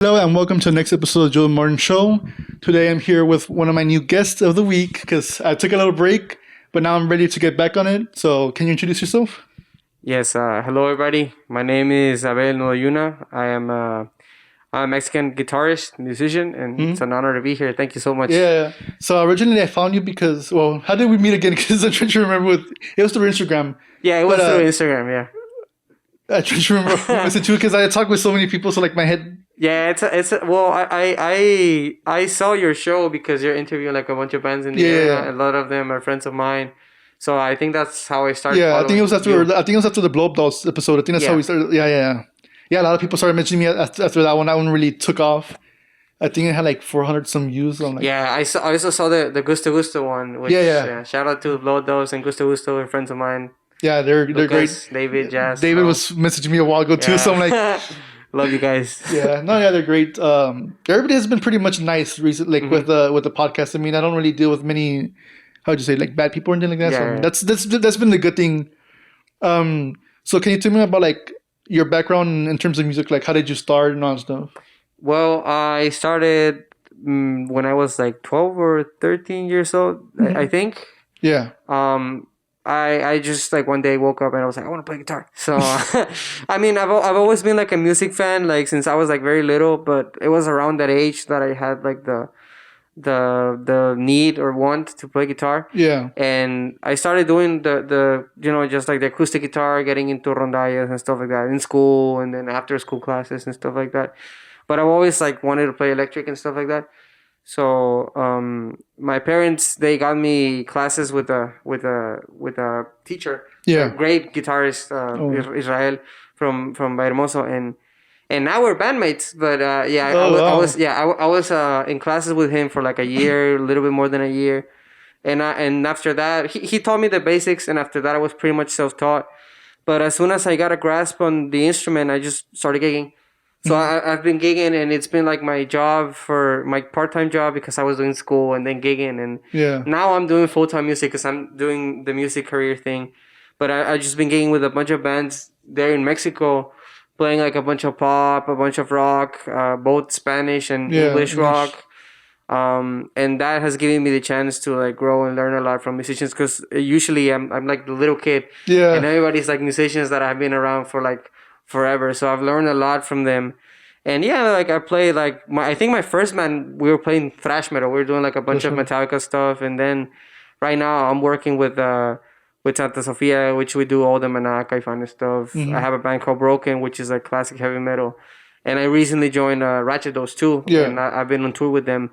Hello and welcome to the next episode of Joe Martin Show. Today I'm here with one of my new guests of the week because I took a little break, but now I'm ready to get back on it. So can you introduce yourself? Yes, hello everybody. My name is Abel Nodoyuna. I'm a Mexican guitarist, musician, and it's Hmm? an honor to be here. Thank you so much. Yeah. So originally I found you because, well, how did we meet again? Because I'm trying to remember it was through Instagram. Yeah, it But was through Instagram. I try to remember who was it too because I talked with so many people, so like my head. Yeah. Well, I saw your show because you're interviewing like a bunch of bands in the area. Yeah. A lot of them are friends of mine, so I think that's how I started Yeah, following you. I think it was after the Blow Up Dolls episode. I think that's how Yeah. we started. Yeah. Yeah, a lot of people started mentioning me after that one. That one really took off. I think it had like 400 some views. I'm like, Yeah, I also saw the Gusto Gusto one, which yeah. shout out to Blow Dose and Gusto Gusto, are friends of mine. Yeah, they're great. Lucas, David, Jazz. David Oh, was messaging me a while ago too, so I'm like, yeah. Love you guys. yeah, no, yeah, they're great. Everybody has been pretty much nice recently, like Hmm. with the podcast. I mean, I don't really deal with many, how'd you say, like bad people or anything like that. So Yeah. that's been the good thing. So can you tell me about like your background in terms of music? Like, how did you start and all that stuff? Well, I started when I was like 12 or 13 years old, I Mhm. think. Yeah, Um, I just like one day woke up and I was like, I want to play guitar. So, I mean, I've always been like a music fan, like since I was like very little, but it was around that age that I had like the need or want to play guitar. yeah, And I started doing the just like the acoustic guitar, getting into rondallas and stuff like that in school, and then after school classes and stuff like that. But I've always like wanted to play electric and stuff like that. So my parents, they got me classes with a teacher, a yeah. great guitarist, Oh, Israel from Hermoso, and now we're bandmates. But yeah, oh wow. I was in classes with him for like a year, a little bit more than a year, and after that he taught me the basics, and after that I was pretty much self taught. But as soon as I got a grasp on the instrument, I just started gigging. So Mhm. I've been gigging, and it's been like my job for my part time job because I was doing school and then gigging, and Yeah. now I'm doing full time music because I'm doing the music career thing. But I just been gigging with a bunch of bands there in Mexico, playing like a bunch of pop, a bunch of rock, both Spanish and Yeah, English English. rock. And that has given me the chance to like grow and learn a lot from musicians because usually I'm like the little kid, and Yeah. everybody's like musicians that have been around for like forever. So I've learned a lot from them. And yeah, like I played like I think my first band we were playing thrash metal. We were doing like a bunch That's of right. Metallica stuff, and then right now I'm working with Santa Sofia, which we do all the Manaka kind of stuff. I Hmm. have a band called Broken, which is like classic heavy metal, and I recently joined Ratchet Dose too, Yeah. and I've been on tour with them.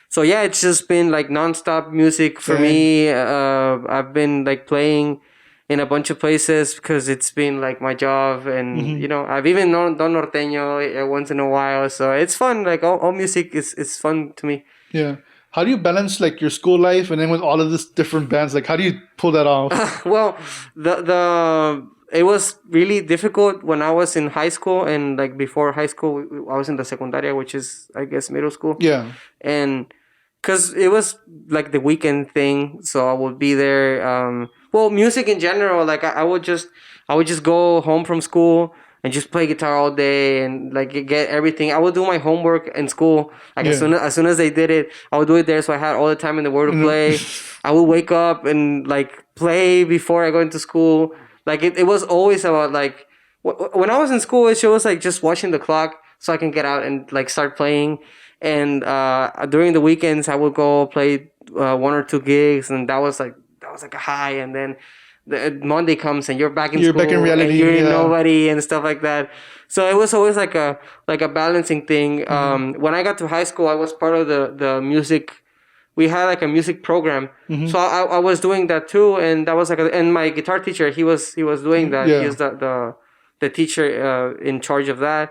So yeah, it's just been like nonstop music for Dang. me. I've been like playing in a bunch of places because it's been like my job, and Hmm. I've even done norteño once in a while. So it's fun. Like all music is fun to me. Yeah. How do you balance like your school life and then with all of this different bands? Like, how do you pull that off? Well, the it was really difficult when I was in high school, and like before high school, I was in the secundaria, which is I guess middle school, Yeah. and because it was like the weekend thing, so I would be there. Well, music in general, like I would just go home from school and just play guitar all day and like get everything. I would do my homework in school. Like Yeah. as soon as they did it, I would do it there. So I had all the time in the world to You know? play. I would wake up and like play before I go into school. Like it was always about like when I was in school, it was like just watching the clock so I can get out and like start playing. And during the weekends, I would go play one or two gigs, and that was like a high. And then Monday comes, and you're back in You're back in school, and reality. you're Yeah. nobody and stuff like that. So it was always like a balancing thing. Hmm. When I got to high school, I was part of the music. We had like a music program, Hmm. so I was doing that too, and that was and my guitar teacher, he was doing that. He Yeah. was the teacher in charge of that.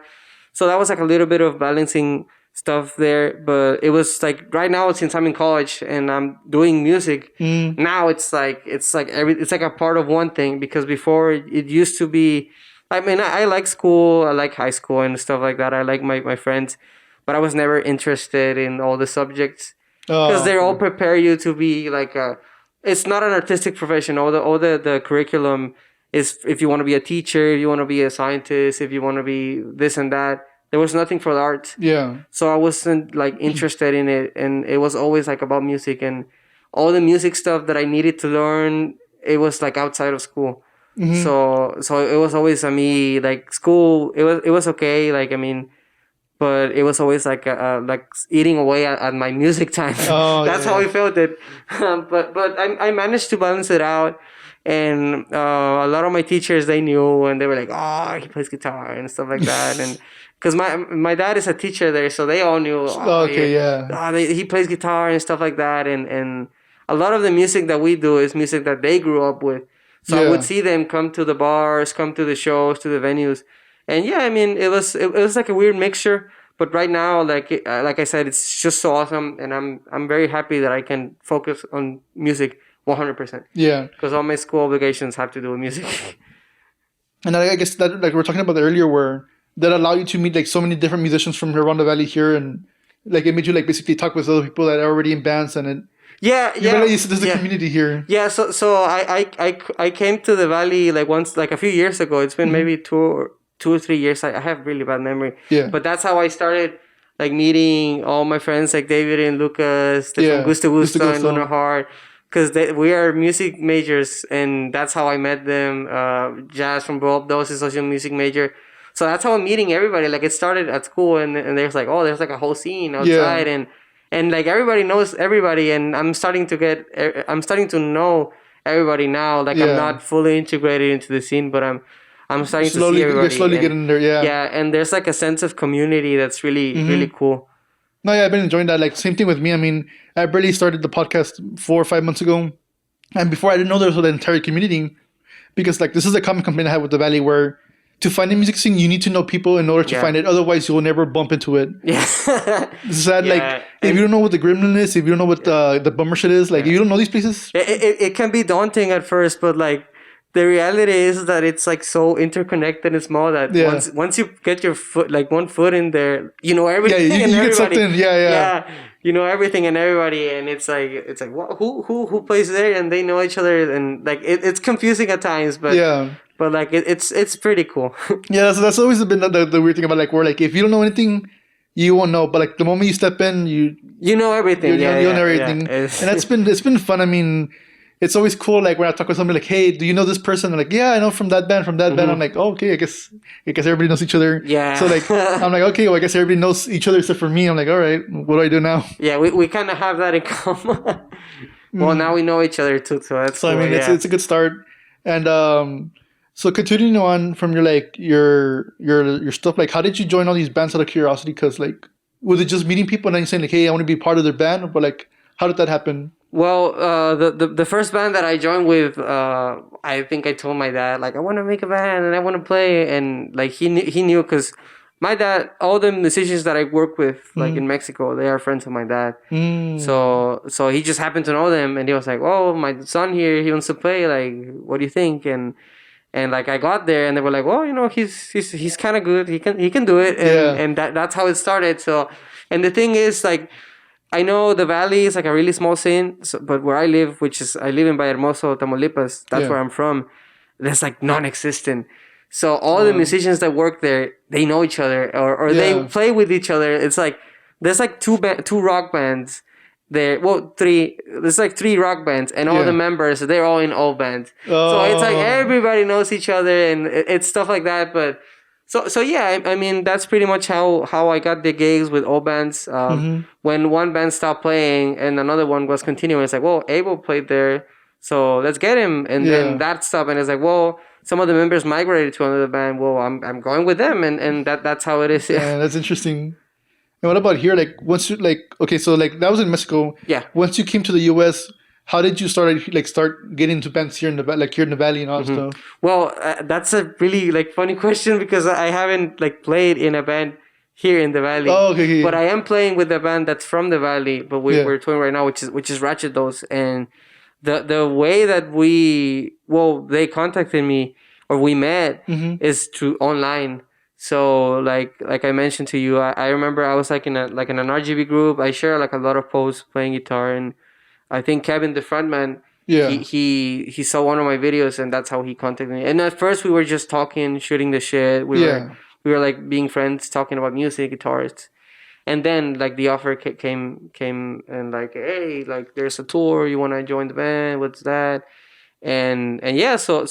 So that was like a little bit of balancing stuff there. But it was like right now, since I'm in college and I'm doing music, Mm. now it's like a part of one thing, because before it used to be. I mean, I like school, I like high school and stuff like that. I like my friends, but I was never interested in all the subjects because Oh, they all okay. prepare you to be like a. It's not an artistic profession. All the curriculum is if you want to be a teacher, if you want to be a scientist, if you want to be this and that. There was nothing for the arts. Yeah. So I wasn't like interested in it, and it was always like about music, and all the music stuff that I needed to learn, it was like outside of school. Mm-hmm. So it was always me like school. It was okay. Like I mean, but it was always like eating away at my music time. Oh, That's yeah, how I yeah. felt it. But I managed to balance it out, and a lot of my teachers, they knew, and they were like, "Oh, he plays guitar and stuff like that," and because my dad is a teacher there, so they all knew. Oh, Okay, yeah. he plays guitar and stuff like that, and a lot of the music that we do is music that they grew up with. So I would Yeah. see them come to the bars, come to the shows, to the venues, and yeah, I mean, it was like a weird mixture. But right now, like I said, it's just so awesome, and I'm very happy that I can focus on music 100%. Yeah. Because all my school obligations have to do with music. And I guess that like we were talking about earlier, where that allow you to meet like so many different musicians from here around the valley here, and like it made you like basically talk with other people that are already in bands, and it Yeah, you yeah, realize there's a yeah. community here. Yeah, so I came to the valley like once, like a few years ago. It's been maybe 2 or 3 years. I have really bad memory. Yeah. But that's how I started like meeting all my friends like David and Lucas, they're Yeah, from Gusto Gusto Gusto and Gusto. Lunar Heart. Because we are music majors, and that's how I met them. Jazz from both those is also a music major. So that's how I'm meeting everybody. Like it started at school, and there's like, oh, there's like a whole scene outside, Yeah. and like everybody knows everybody, and I'm starting to know everybody now. Like I'm Yeah. not fully integrated into the scene, but I'm starting to Slowly, see everybody. slowly and, getting there. Yeah. yeah, and there's like a sense of community that's really cool. No, yeah, I've been enjoying that. Like same thing with me. I mean, I barely started the podcast 4 or 5 months ago, and before I didn't know there was an entire community, because like this is a common complaint I have with the valley, where to find a music scene you need to know people in order to Yeah. find it. Otherwise, you'll never bump into it. Yeah. It's sad. Yeah, Like if you don't know what the Gremlin is, if you don't know what the bummer shit is, like if you don't know these places. It can be daunting at first, but like the reality is that it's like so interconnected and small that Yeah. once you get your foot, like one foot in there, you know everything. Yeah, you and get sucked everybody. in. Yeah. You know everything and everybody, and it's like what, who plays there, and they know each other, and like it's confusing at times, but Yeah. but like it's pretty cool. Yeah, so that's always been the weird thing about like where like if you don't know anything, you won't know. But like the moment you step in, You know everything. you know everything, and it's been fun. I mean, it's always cool. Like when I talk with somebody, like, hey, do you know this person? They're like, yeah, I know from that band, band. I'm like, oh, okay, I guess everybody knows each other. Yeah. So like I'm like, okay, well, I guess everybody knows each other except for me. I'm like, all right, what do I do now? Yeah, we kind of have that in common. Well, now we know each other too, so that's So cool. I mean, yeah. it's a good start. And so continuing on from your like your stuff, like how did you join all these bands out of curiosity? Because like was it just meeting people and then saying like, hey, I want to be part of their band, but like how did that happen? Well, the first band that I joined with, I think I told my dad like I want to make a band and I want to play, and like he knew because my dad, all the musicians that I work with like in Mexico, they are friends of my dad. So he just happened to know them, and he was like, oh, my son here, he wants to play. Like, what do you think? And like I got there, and they were like, "Oh, you know, he's kind of good. He can do it." And that's how it started. So, and the thing is, like, I know the valley is like a really small scene, so, but where I live, I live in Vallehermoso, Tamaulipas. That's where I'm from. That's like non-existent. So all the musicians that work there, they know each other, or they play with each other. It's like there's like two rock bands. Three. There's like three rock bands, and all the members, they're all in all bands. So it's like everybody knows each other, and it's stuff like that. But so yeah, I mean that's pretty much how I got the gigs with all bands. When one band stopped playing and another one was continuing, it's like, well, Abel played there, so let's get him. And then that stopped, and it's like, well, some of the members migrated to another band. Well, I'm going with them, and that's how it is. Yeah, that's interesting. And what about here? Like once you like okay, so like that was in Mexico. Yeah. Once you came to the US, how did you start getting into bands here in the here in the valley and all that stuff? Well, that's a really like funny question because I haven't like played in a band here in the valley. Oh, okay. But I am playing with a band that's from the valley, but we're touring right now, which is Ratchet Dose, and the way that they contacted me or we met is through online. So like I mentioned to you, I remember I was like in an RGB group. I share like a lot of posts playing guitar, and I think Kevin, the frontman, he saw one of my videos, and that's how he contacted me. And at first we were just talking, shooting the shit. We were we were like being friends, talking about music, guitarists. And then like the offer came and like, hey, like there's a tour, you want to join the band? What's that? And yeah, so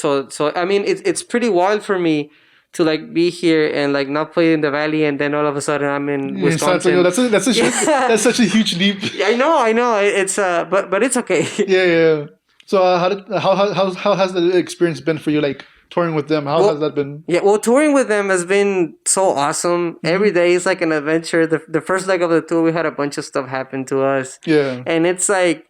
I mean, it's pretty wild for me to like be here and like not play in the valley, and then all of a sudden I'm in Yeah, sounds like, Wisconsin. yeah. That's such a huge leap. Yeah, I know. It's but it's okay. Yeah. So how has the experience been for you? Like touring with them, how has that been? Yeah, well, touring with them has been so awesome. Every day is like an adventure. The first leg of the tour, we had a bunch of stuff happen to us. Yeah. And it's like,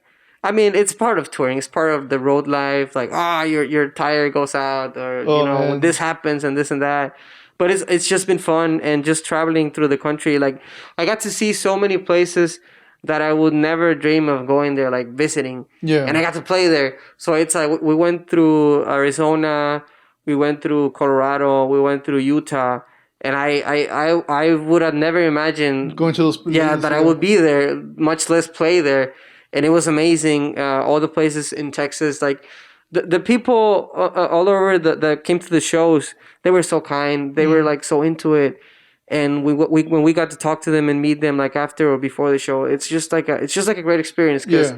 I mean, it's part of touring. It's part of the road life. Like, your tire goes out, or Man. this happens and this and that. But it's just been fun, and just traveling through the country. Like, I got to see so many places that I would never dream of going there, like visiting. Yeah. And I got to play there. So it's like we went through Arizona, we went through Colorado, we went through Utah, and I would have never imagined going to those places, that I would be there, much less play there. And it was amazing. All the places in Texas, like the people all over that came to the shows, they were so kind. They were like so into it. And we when we got to talk to them and meet them like after or before the show, it's just like a great experience. Because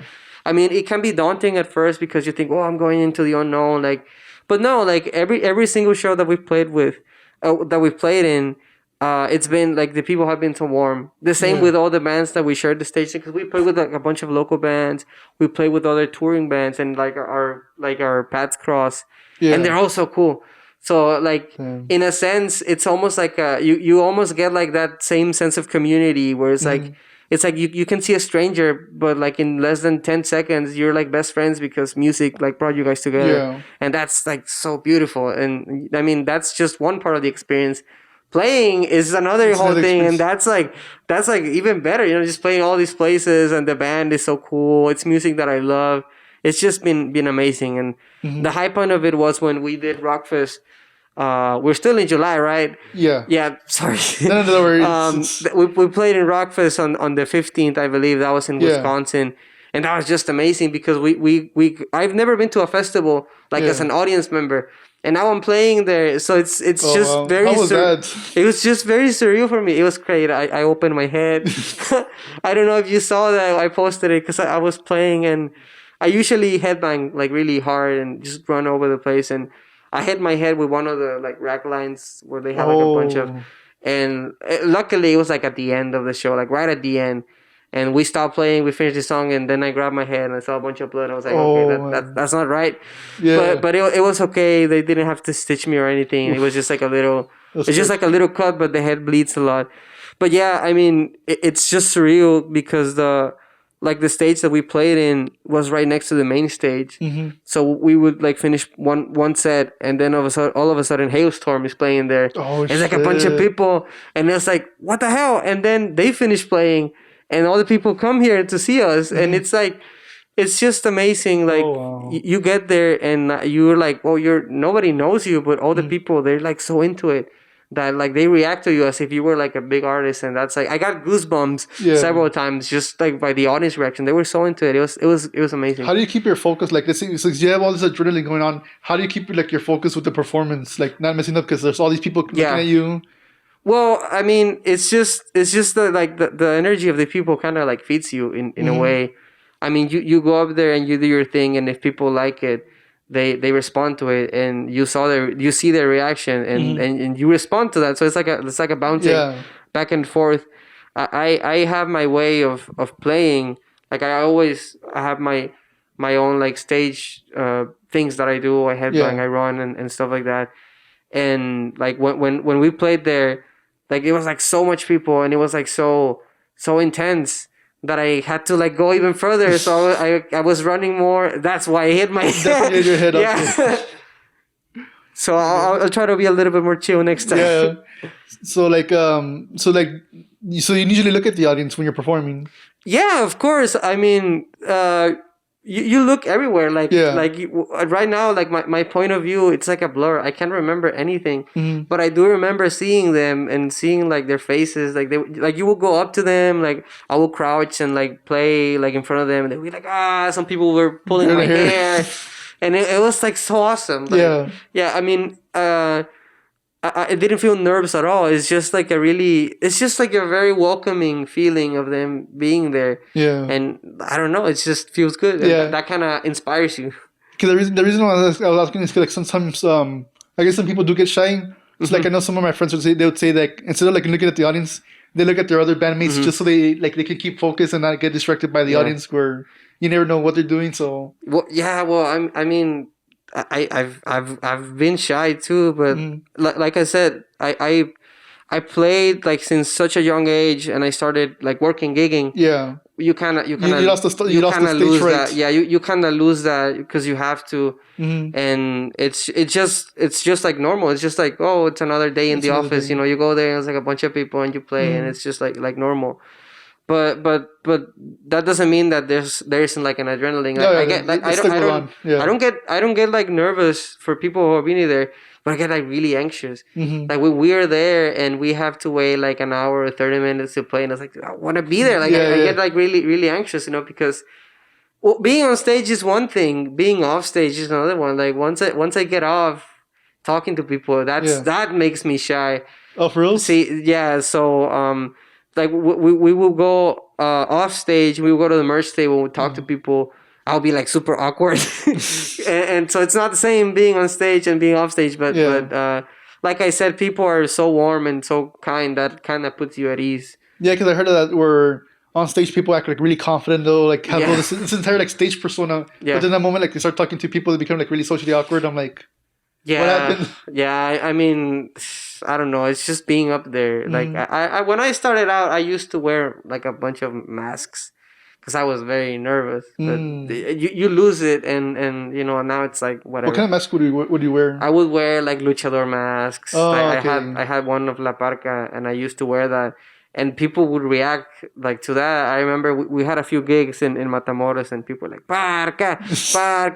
I mean, it can be daunting at first because you think, oh, I'm going into the unknown, like. But no, like every single show that we've played in, it's been like the people have been so warm. The same with all the bands that we shared the stage because we played with like a bunch of local bands. We played with other touring bands and like our paths cross, and they're all so cool. So like in a sense, it's almost like you almost get like that same sense of community where it's like. It's like you can see a stranger, but like in less than 10 seconds, you're like best friends because music like brought you guys together. Yeah. And that's like so beautiful. And I mean, that's just one part of the experience. Playing is another whole thing. And that's like even better, just playing all these places, and the band is so cool. It's music that I love. It's just been amazing. And the high point of it was when we did Rockfest. We're still in July, right? Yeah. Yeah, sorry. No worries. We played in Rockfest on the 15th, I believe. That was in Wisconsin. And that was just amazing because I've never been to a festival like as an audience member. And now I'm playing there. So it's just very How was that? It was just very surreal for me. It was great. I opened my head. I don't know if you saw that. I posted it because I was playing, and I usually headbang like really hard and just run over the place, and I hit my head with one of the like rack lines where they have like a bunch of, and luckily it was like at the end of the show, like right at the end, and we stopped playing, we finished the song, and then I grabbed my head and I saw a bunch of blood. I was like, okay, that's not right. Yeah. But it was okay. They didn't have to stitch me or anything. It was just like a little, just like a little cut, but the head bleeds a lot. But yeah, I mean, it's just surreal because the stage that we played in was right next to the main stage. So we would like finish one set, and then all of a sudden Hailstorm is playing there. It's like a bunch of people, and it's like, what the hell? And then they finish playing, and all the people come here to see us, and it's like, it's just amazing. Like you get there and you're like, well, nobody knows you, but all the people, they're like so into it that like they react to you as if you were like a big artist. And that's like, I got goosebumps several times just like by the audience reaction. They were so into it. It was amazing. How do you keep your focus? Like, let's say you have all this adrenaline going on. How do you keep like your focus with the performance, like not messing up because there's all these people looking at you? Well, I mean, it's just the energy of the people kind of like feeds you in a way. I mean, you go up there and you do your thing, and if people like it, they respond to it, and you see their reaction, and you respond to that. So it's like a bouncing back and forth. I have my way of playing. Like I have my own like stage things that I do. I headbang, I run, and stuff like that. And like when we played there, like it was like so much people, and it was like so intense that I had to like go even further. So I was running more. That's why I hit my head. Definitely hit your head up. So I'll try to be a little bit more chill next time. Yeah. So you usually look at the audience when you're performing. Yeah, of course. I mean, you look everywhere. Like right now, like my point of view, it's like a blur. I can't remember anything, but I do remember seeing them and seeing like their faces. Like you will go up to them. Like I will crouch and like play like in front of them, and they'll be like, Some people were pulling my hair, and it was like so awesome. Like, yeah. I mean, it didn't feel nervous at all. It's just like it's just like a very welcoming feeling of them being there. Yeah. And I don't know, it just feels good. Yeah. That kind of inspires you. Because the reason why I was asking is 'cause, like sometimes I guess some people do get shy. It's like I know some of my friends would say like instead of like looking at the audience, they look at their other bandmates just so they can keep focused and not get distracted by the audience where you never know what they're doing. So Well, yeah, well, I mean, I've been shy too, but like I said, I played like since such a young age, and I started like working gigging. yeah, You kind of you lost the stage lose fright. that. Yeah, you kind of lose that because you have to, and it's just like normal. It's just like, oh, it's another day in the office. day. You know, you go there and it's like a bunch of people and you play, and it's just like normal. But that doesn't mean that there isn't like an adrenaline. Like, I get like I don't get like nervous for people who are really there, but I get like really anxious. Like when we're there and we have to wait like an hour or 30 minutes to play, and it's like I want to be there. Like I get like really anxious, you know, because being on stage is one thing, being off stage is another one. Like once I get off talking to people, that makes me shy. Oh, for real? See, yeah. So like we will go off stage. We will go to the merch table. We talk to people. I'll be like super awkward, and so it's not the same being on stage and being off stage. But like I said, people are so warm and so kind that kind of puts you at ease. Yeah, because I heard that where on stage people act like really confident though, like have this entire like stage persona. Yeah. But in that moment, like they start talking to people, they become like really socially awkward. I'm like, what happened? Yeah. I mean, I don't know. It's just being up there. Like I when I started out, I used to wear like a bunch of masks because I was very nervous. But you lose it, and you know, now it's like whatever. What kind of mask would you wear? I would wear like luchador masks. Oh, I had one of La Parca, and I used to wear that. And people would react like to that. I remember we had a few gigs in Matamoros, and people were like Parca,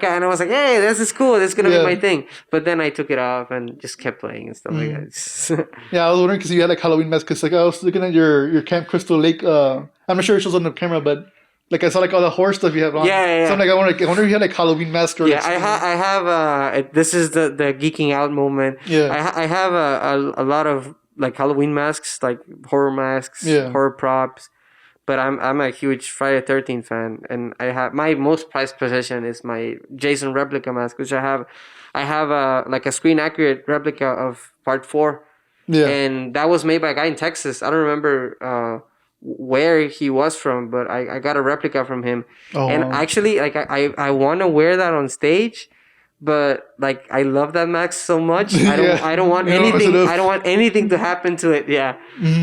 and I was like, hey, this is cool. This is gonna be my thing. But then I took it off and just kept playing and stuff like that. Yeah, I was wondering because you had like Halloween masks. Cause like I was looking at your Camp Crystal Lake. I'm not sure it shows on the camera, but like I saw like all the horror stuff you have on. Yeah. So I'm like, I wonder if you had like Halloween mask or. Yeah, I have. This is the geeking out moment. Yeah. I have a lot of like Halloween masks, like horror masks, horror props. But I'm a huge Friday the 13th fan, and I have my most prized possession is my Jason replica mask, which I have like a screen accurate replica of Part 4. Yeah. And that was made by a guy in Texas. I don't remember where he was from, but I got a replica from him. Oh, and actually, like I want to wear that on stage. But like I love that mask so much. I don't want anything. I don't want anything to happen to it. Yeah.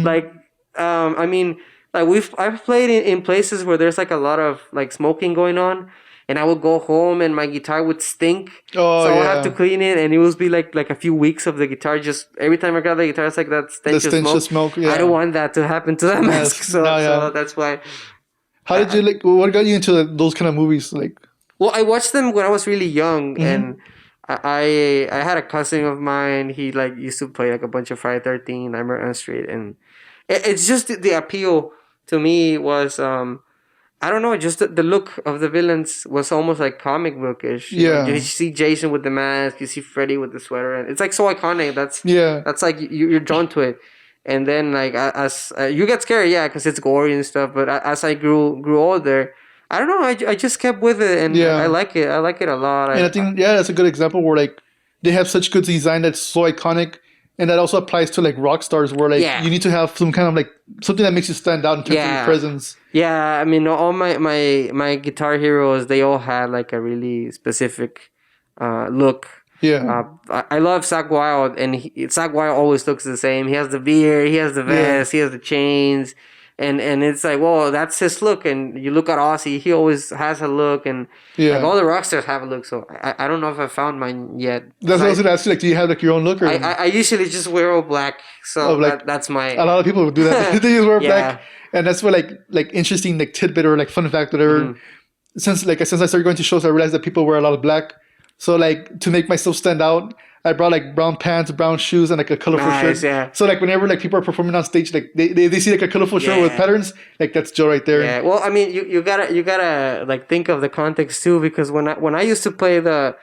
Like I mean, like I've played in places where there's like a lot of like smoking going on, and I would go home and my guitar would stink. Oh, so I would have to clean it, and it would be like a few weeks of the guitar. Just every time I grab the guitar, it's like that stench of smoke. I don't want that to happen to that mask. So that's why. How did you like? What got you into those kind of movies? Like. Well, I watched them when I was really young, and I had a cousin of mine. He like used to play like a bunch of Friday 13, Nightmare on Elm Street, and it's just the appeal to me was I don't know, just the look of the villains was almost like comic bookish. You see Jason with the mask, you see Freddy with the sweater, and it's like so iconic. That's like you're drawn to it. And then like as you get scared, because it's gory and stuff. But as I grew older. I don't know. I just kept with it, and I like it. I like it a lot. And I think that's a good example where like they have such good design that's so iconic, and that also applies to like rock stars where like you need to have some kind of like something that makes you stand out in terms of your presence. Yeah, I mean, all my guitar heroes, they all had like a really specific look. Yeah, I love Zach Wilde, and Zach Wilde always looks the same. He has the beard, he has the vest, he has the chains. And it's like, well, that's his look. And you look at Ozzy, he always has a look. And like all the rock stars have a look. So I don't know if I found mine yet. That's what I was going to ask you. Like, do you have like your own look? Or I usually just wear all black. So that's my... A lot of people do that. They just wear black. And that's what like interesting like tidbit or like fun fact, whatever. Since I started going to shows, I realized that people wear a lot of black. So like to make myself stand out, I brought like brown pants, brown shoes, and like a colorful shirt. Yeah. So like whenever like people are performing on stage, like they see like a colorful shirt with patterns, like that's Joe right there. Yeah. Well, I mean, you gotta like think of the context too, because when I used to play the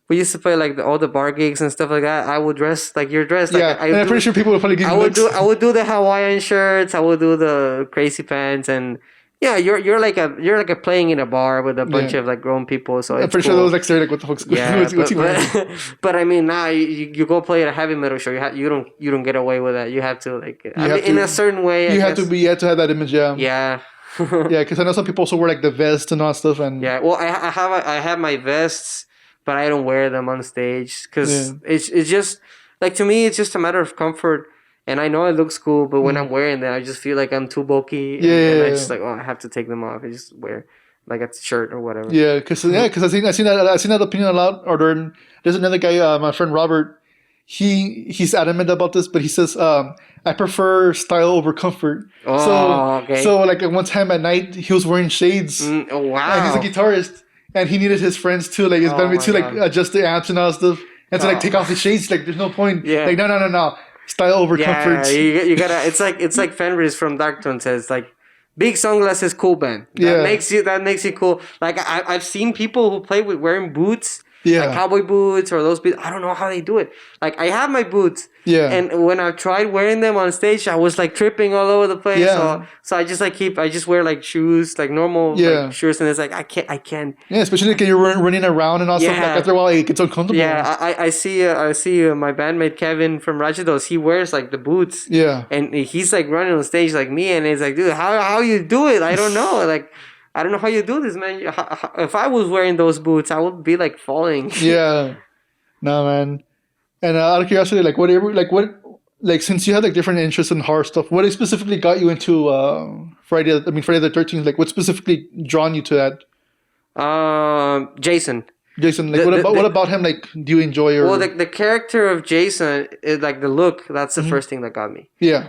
we used to play like all the bar gigs and stuff like that. I would dress like you're dressed. Like, Yeah, and I'm pretty sure people would probably give you looks. I would do the Hawaiian shirts. I would do the crazy pants, and yeah, you're like a playing in a bar with a bunch of like grown people. So I'm pretty sure those like staring like, what the fuck's what's he wearing? But I mean, now you go play at a heavy metal show. You don't get away with that. You have to like in a certain way. You have to have that image. Yeah. Yeah. Yeah, because I know some people also wear like the vest and all that stuff. And yeah, well, I have my vests, but I don't wear them on stage because it's just like, to me it's just a matter of comfort. And I know it looks cool, but when I'm wearing them, I just feel like I'm too bulky. And I just like, I have to take them off. I just wear like a shirt or whatever. Yeah, because I've seen that opinion a lot. Or there's another guy, my friend Robert. He's adamant about this, but he says, I prefer style over comfort. Oh, okay. So like one time at night, he was wearing shades. Oh, wow. And he's a guitarist, and he needed his friends to like his bandmates to like adjust the amps and all that stuff, and to like take off the shades. Like there's no point. Yeah. Like no. Style over comfort. Yeah, you gotta. It's like Fenris from Darkton says, like, big sunglasses, cool band. That makes you cool. Like I've seen people who play with wearing boots. Yeah. Like cowboy boots or those boots. I don't know how they do it. Like I have my boots. Yeah. And when I tried wearing them on stage, I was like tripping all over the place. Yeah. So I just like I just wear like shoes, like normal like, shoes, and it's like I can't. Yeah, especially like you're running around and all stuff. Like after a while, it gets uncomfortable. Yeah, I see my bandmate Kevin from Rajados. He wears like the boots. Yeah. And he's like running on stage like me, and he's like, dude, how you do it? I don't know. Like, I don't know how you do this, man. If I was wearing those boots, I would be like falling. Yeah. No, man. And out of curiosity, like since you had like different interests in horror stuff, what specifically got you into Friday the 13th? Like what specifically drawn you to that? Jason. Like what about him? Like, do you enjoy? Well, the character of Jason is like the look. That's the first thing that got me. Yeah.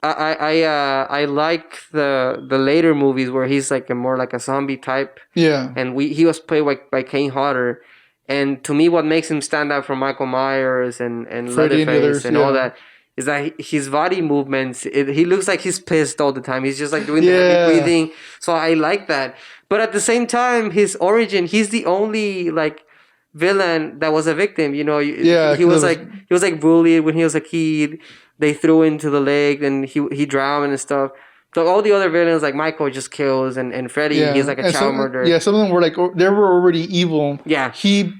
I like the later movies where he's like more like a zombie type. Yeah. And he was played by Kane Hodder, and to me, what makes him stand out from Michael Myers and Leatherface and all that is that his body movements. He looks like he's pissed all the time. He's just like doing the heavy breathing. So I like that. But at the same time, his origin, he's the only like villain that was a victim. You know. Yeah. He was like bullied when he was a kid. They threw into the lake and he drowned and stuff. So all the other villains, like Michael, just kills, and Freddy, he's like a child murderer. Yeah, some of them were like they were already evil. Yeah, he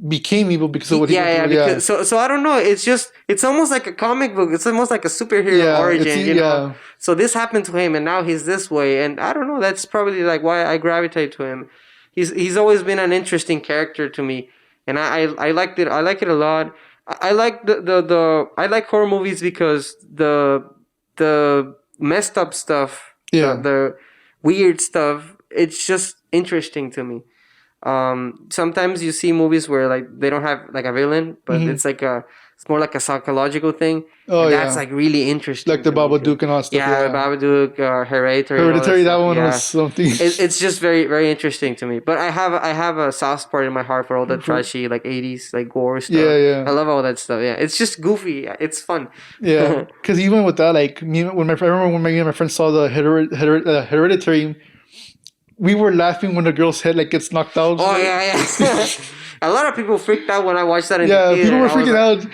became evil because of what he did. Because, so I don't know. It's almost like a comic book. It's almost like a superhero origin. You know. So this happened to him, and now he's this way. And I don't know. That's probably like why I gravitate to him. He's always been an interesting character to me, and I liked it. I like it a lot. I like I like horror movies because the messed up stuff, the weird stuff, it's just interesting to me. Sometimes you see movies where like they don't have like a villain, but it's more like a psychological thing. Oh, that's like really interesting. Like the Babadook and all stuff. Yeah, Babadook, Hereditary. Hereditary, that one was something. It's just very, very interesting to me. But I have a soft spot in my heart for all the trashy like 80s like gore stuff. Yeah. I love all that stuff. Yeah, it's just goofy. It's fun. Yeah, because even with that, like I remember when me and my friends saw the Hereditary, we were laughing when the girl's head like gets knocked out. Oh yeah. A lot of people freaked out when I watched that in the theater. Yeah, people were freaking out.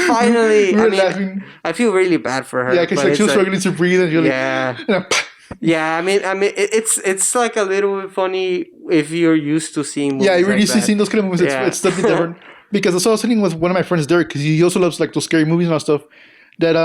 Finally. Laughing. I feel really bad for her. Yeah, because like, she was struggling to breathe, and you're like, yeah. I mean, it's like a little bit funny if you're used to seeing movies. Yeah, you're used to seeing those kind of movies. It's definitely different. Because I was sitting with one of my friends, Derek, because he also loves like those scary movies and all stuff. That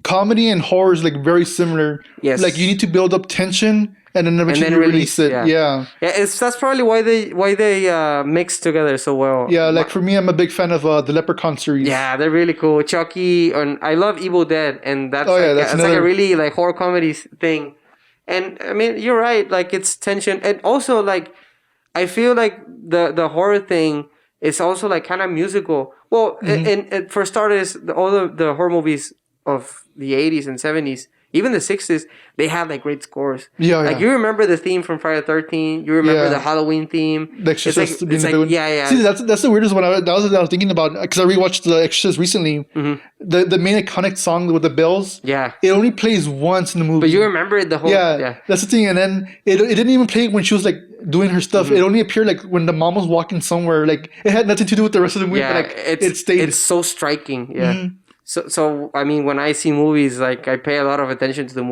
comedy and horror is like very similar. Yes. Like you need to build up tension and then eventually release it. Yeah. That's probably why they mix together so well. Yeah, like for me, I'm a big fan of the Leprechaun series. Yeah, they're really cool. Chucky, and I love Evil Dead, and that's like a really like horror comedy thing. And I mean, you're right. Like it's tension, and also like I feel like the horror thing is also like kind of musical. Well, and for starters, all the horror movies of the 80s and 70s, even the 60s, they had like great scores. Like you remember the theme from Friday the 13th, you remember the Halloween theme. The Exorcist. See, that's the weirdest one. That was what I was thinking about, because I rewatched The Exorcist recently. The main iconic song with the bells. Yeah. It only plays once in the movie. But you remember it the whole. Yeah. That's the thing. And then it didn't even play when she was like doing her stuff. It only appeared like when the mom was walking somewhere. Like it had nothing to do with the rest of the movie. Yeah, but like it stayed. it's so striking. Yeah. So I mean, when I see movies, like I pay a lot of attention to the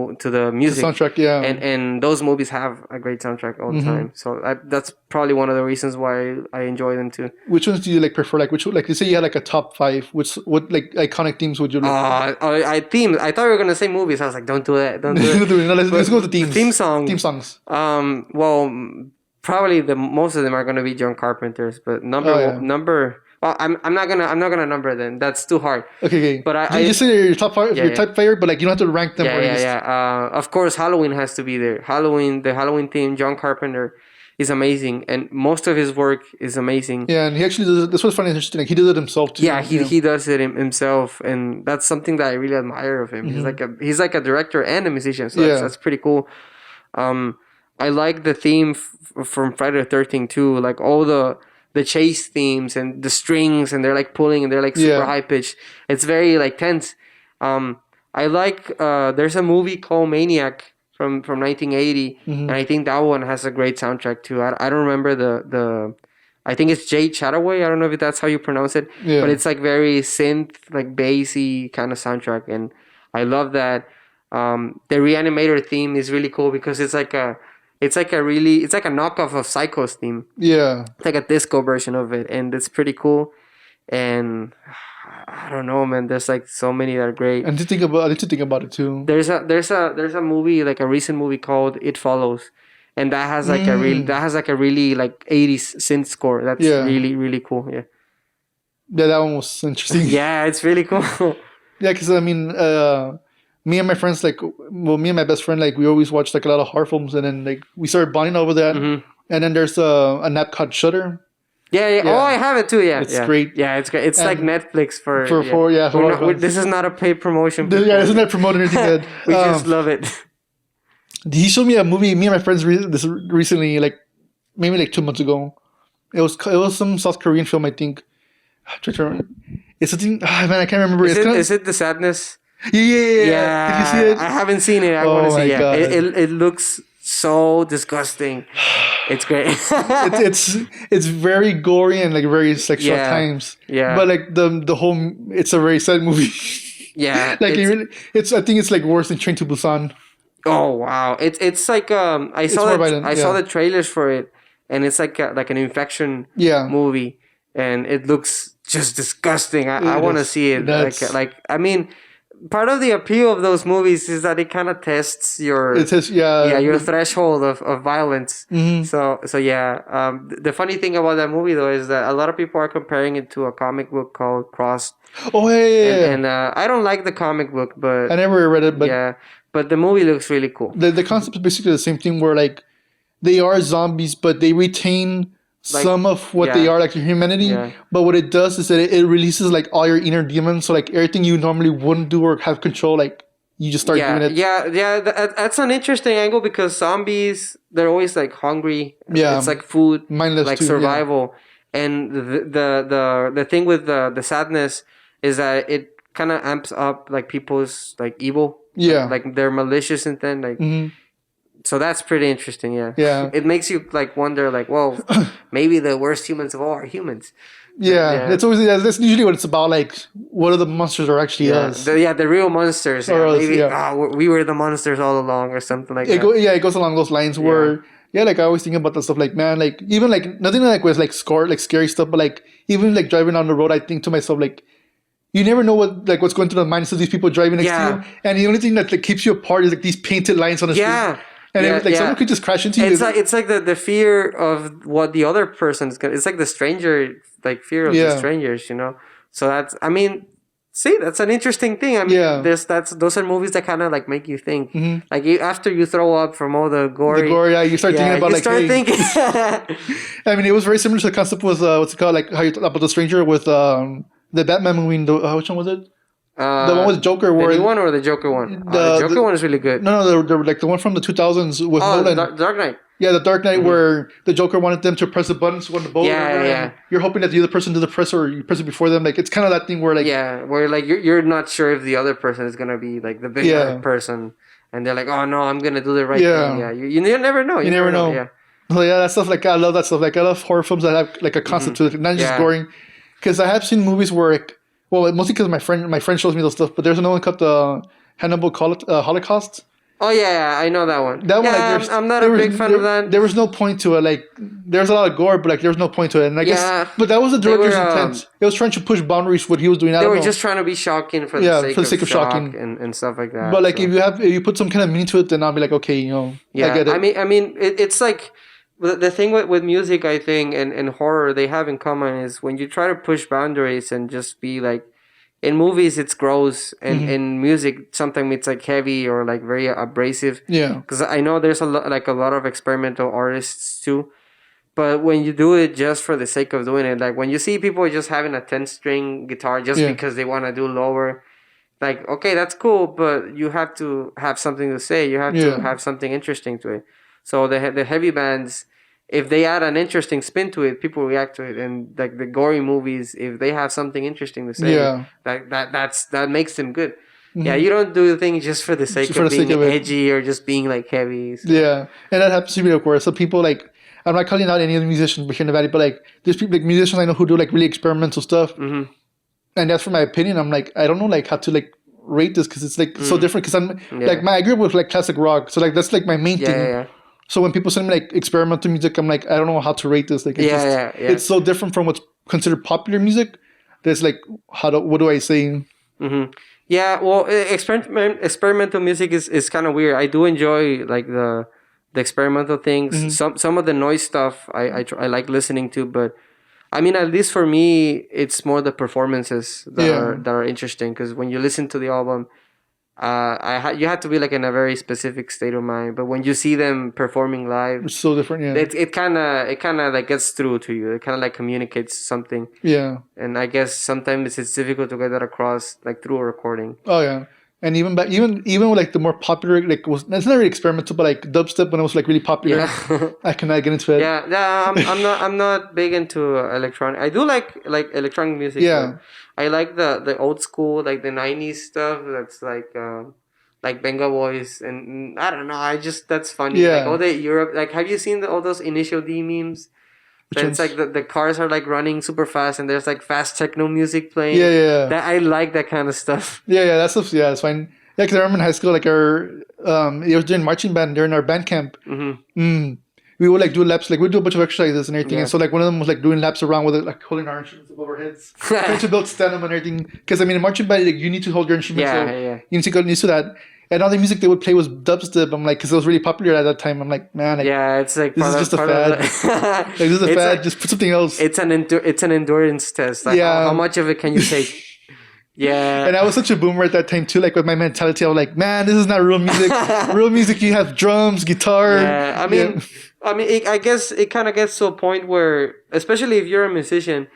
music, the soundtrack. Yeah, and those movies have a great soundtrack all the time. So that's probably one of the reasons why I enjoy them too. Which ones do you like prefer? Like like you say you had like a top 5. What like iconic themes would you like? Themes. I thought you were gonna say movies. I was like, don't do that. Don't do it. No, let's go with the themes. Theme songs. Theme songs. Well, probably most of them are gonna be John Carpenter's, but number. Well, I'm not gonna number them. That's too hard. Okay. But I you say your top 5, your top favorite, but like you don't have to rank them. Of course, Halloween has to be there. The Halloween theme. John Carpenter is amazing, and most of his work is amazing. Yeah, and he actually does it. This was funny and interesting. Like he does it himself too. Yeah, he does it himself, and that's something that I really admire of him. He's like a director and a musician, so that's pretty cool. I like the theme from Friday the 13th too. Like all the chase themes and the strings, and they're like pulling, and they're like super high pitched. It's very like tense. I like there's a movie called Maniac from 1980, and I think that one has a great soundtrack too. I don't remember the I think it's Jade Chataway. I don't know if that's how you pronounce it, but it's like very synth, like bassy kind of soundtrack, and I love that. The Reanimator theme is really cool because it's like a knockoff of Psycho's theme. Yeah. It's like a disco version of it, and it's pretty cool. And I don't know, man. There's like so many that are great. I need to think about it too. There's a movie, like a recent movie called It Follows, and that has like a really like 80s synth score. That's really, really cool. Yeah. Yeah, that one was interesting. Yeah, it's really cool. Yeah, because I mean, me and my friends, me and my best friend, like we always watch like a lot of horror films, and then like we started bonding over that. And then there's an app called Shudder. Yeah. Oh, I have it too. Yeah, it's great. Yeah, it's great. It's like Netflix for this is not a paid promotion. This is not promoting anything. We just love it. He showed me a movie. Me and my friends recently, like maybe like 2 months ago. It was some South Korean film, I think. It's something. Man, I can't remember. Is it The Sadness? Yeah. Did you see it? I haven't seen it. I want to see it. It looks so disgusting. It's great. it's very gory and like very sexual at times. Yeah. But like the whole, it's a very sad movie. Yeah. Like I think it's like worse than Train to Busan. Oh wow! It's like I saw the trailers for it, and it's like an infection movie, and it looks just disgusting. I want to see it. Like I mean, part of the appeal of those movies is that it kind of tests your your threshold of violence. So yeah. The funny thing about that movie though is that a lot of people are comparing it to a comic book called Crossed. Oh yeah. And I don't like the comic book, but I never read it. But but the movie looks really cool. The concept is basically the same thing, where like they are zombies, but they retain some of what they are, like their humanity. Yeah. But what it does is that it releases like all your inner demons. So like everything you normally wouldn't do or have control, like you just start doing it. Yeah. That's an interesting angle because zombies, they're always like hungry. Yeah. It's like food, mindless, like survival. Yeah. And the thing with the sadness is that it kind of amps up like people's like evil. Yeah. Like they're malicious and then like. So that's pretty interesting, yeah. It makes you like wonder, like, well, maybe the worst humans of all are humans. Yeah. It's always that's usually what it's about. Like, what are the monsters are actually us? The real monsters. Maybe we were the monsters all along, or something like that. It goes along those lines. Where like I always think about that stuff. Like, man, like even like nothing like with like scary stuff, but like even like driving on the road, I think to myself like. You never know what's going through the minds of these people driving next to you, and the only thing that like keeps you apart is like these painted lines on the street. And someone could just crash into you. It's like the fear of what the other person's gonna. It's like the stranger, like fear of the strangers, you know. So that's that's an interesting thing. I mean, those are movies that kind of like make you think. Like after you throw up from all the gory, you start thinking about thinking. I mean, it was very similar to the concept with what's it called, like how you talk about the stranger with the Batman movie. Which one was it? The one with Joker. The new one or the Joker one? The Joker one is really good. No, like the one from the 2000s with Nolan. Dark Knight. Yeah, the Dark Knight where the Joker wanted them to press the buttons when the boat. Yeah. You're hoping that the other person does the press, or you press it before them. Like it's kind of that thing where like where like you're not sure if the other person is gonna be like the bigger person, and they're like, oh no, I'm gonna do the right thing. Yeah, you never know. You never know. Yeah. So yeah, that stuff, like I love that stuff. Like I love horror films that have like a concept to it, not just Yeah. gory. Because I have seen movies where, like, well, mostly because my friend shows me those stuff. But there's another one called the Hannibal Holocaust. Oh yeah, I know that one. That one, like, Yeah, I'm not a big fan of that. there was no point to it. Like, there's a lot of gore, but like, there was no point to it. And I guess, Yeah, but that was the they were, director's intent. It was trying to push boundaries. What he was doing, I They don't were know. just trying to be shocking for Yeah, the sake of shocking. and stuff like that. But like, so. if you put some kind of meaning to it, then I'll be like, okay, Yeah, I get it. I mean, it's like the thing with music, I think, and horror they have in common is when you try to push boundaries and just be like, in movies it's gross, and in music sometimes it's like heavy or like very abrasive. Yeah. Because I know there's a lot of experimental artists too, but when you do it just for the sake of doing it, like when you see people just having a 10-string guitar just because they want to do lower. Like, okay, that's cool, but you have to have something to say. You have to have something interesting to it. So the heavy bands, if they add an interesting spin to it, people react to it. And like the gory movies, if they have something interesting to say, that makes them good. Yeah, you don't do things just for the sake of being edgy or just being like heavy. So. Yeah, and that happens to me, of course. So people like, I'm not calling out any of the musicians here in the valley, but like there's people like musicians I know who do like really experimental stuff. Mm-hmm. And that's for my opinion. I'm like, I don't know like how to like rate this because it's like so different. Because I'm like I grew up with like classic rock, so like that's like my main thing. Yeah. So when people send me like experimental music, I'm like, I don't know how to rate this. Like, it's so different from what's considered popular music. There's like, what do I say? Mm-hmm. Yeah, well, experimental music is kind of weird. I do enjoy like the experimental things. Mm-hmm. Some of the noise stuff I like listening to, but I mean, at least for me, it's more the performances that are interesting. Because when you listen to the album, you have to be like in a very specific state of mind. But when you see them performing live, it's so different. Yeah, it kind of like gets through to you. It kind of like communicates something. Yeah, and I guess sometimes it's difficult to get that across like through a recording. Oh yeah. And even with like the more popular, like it's not really experimental, but like dubstep when it was like really popular, I cannot get into it. Yeah. I'm not big into electronic. I do like electronic music. Yeah. I like the old school, like the '90s stuff. That's like Benga Boys, and I don't know. That's funny. Yeah. Like all the Europe. Like, have you seen all those Initial D memes? It's like the cars are like running super fast and there's like fast techno music playing. Yeah. That I like that kind of stuff. Yeah, that stuff. Yeah, it's fine. Yeah, because I remember in high school, like it was during marching band during our band camp. We would like do laps, like we'd do a bunch of exercises and everything. And so like one of them was like doing laps around with it, like holding our instruments above our heads, trying to build stand up and everything. Because I mean, in marching band, like, you need to hold your instrument. You need to get used to that. And all the music they would play was dubstep. I'm like, because it was really popular at that time. I'm like, man, it's like this is just a fad. Like, this is a fad. Just put something else. It's an endurance test. Like, how much of it can you take? Yeah. And I was such a boomer at that time too. Like with my mentality, I was like, man, this is not real music. Real music, you have drums, guitar. Yeah. I mean, I guess it kind of gets to a point where, especially if you're a musician,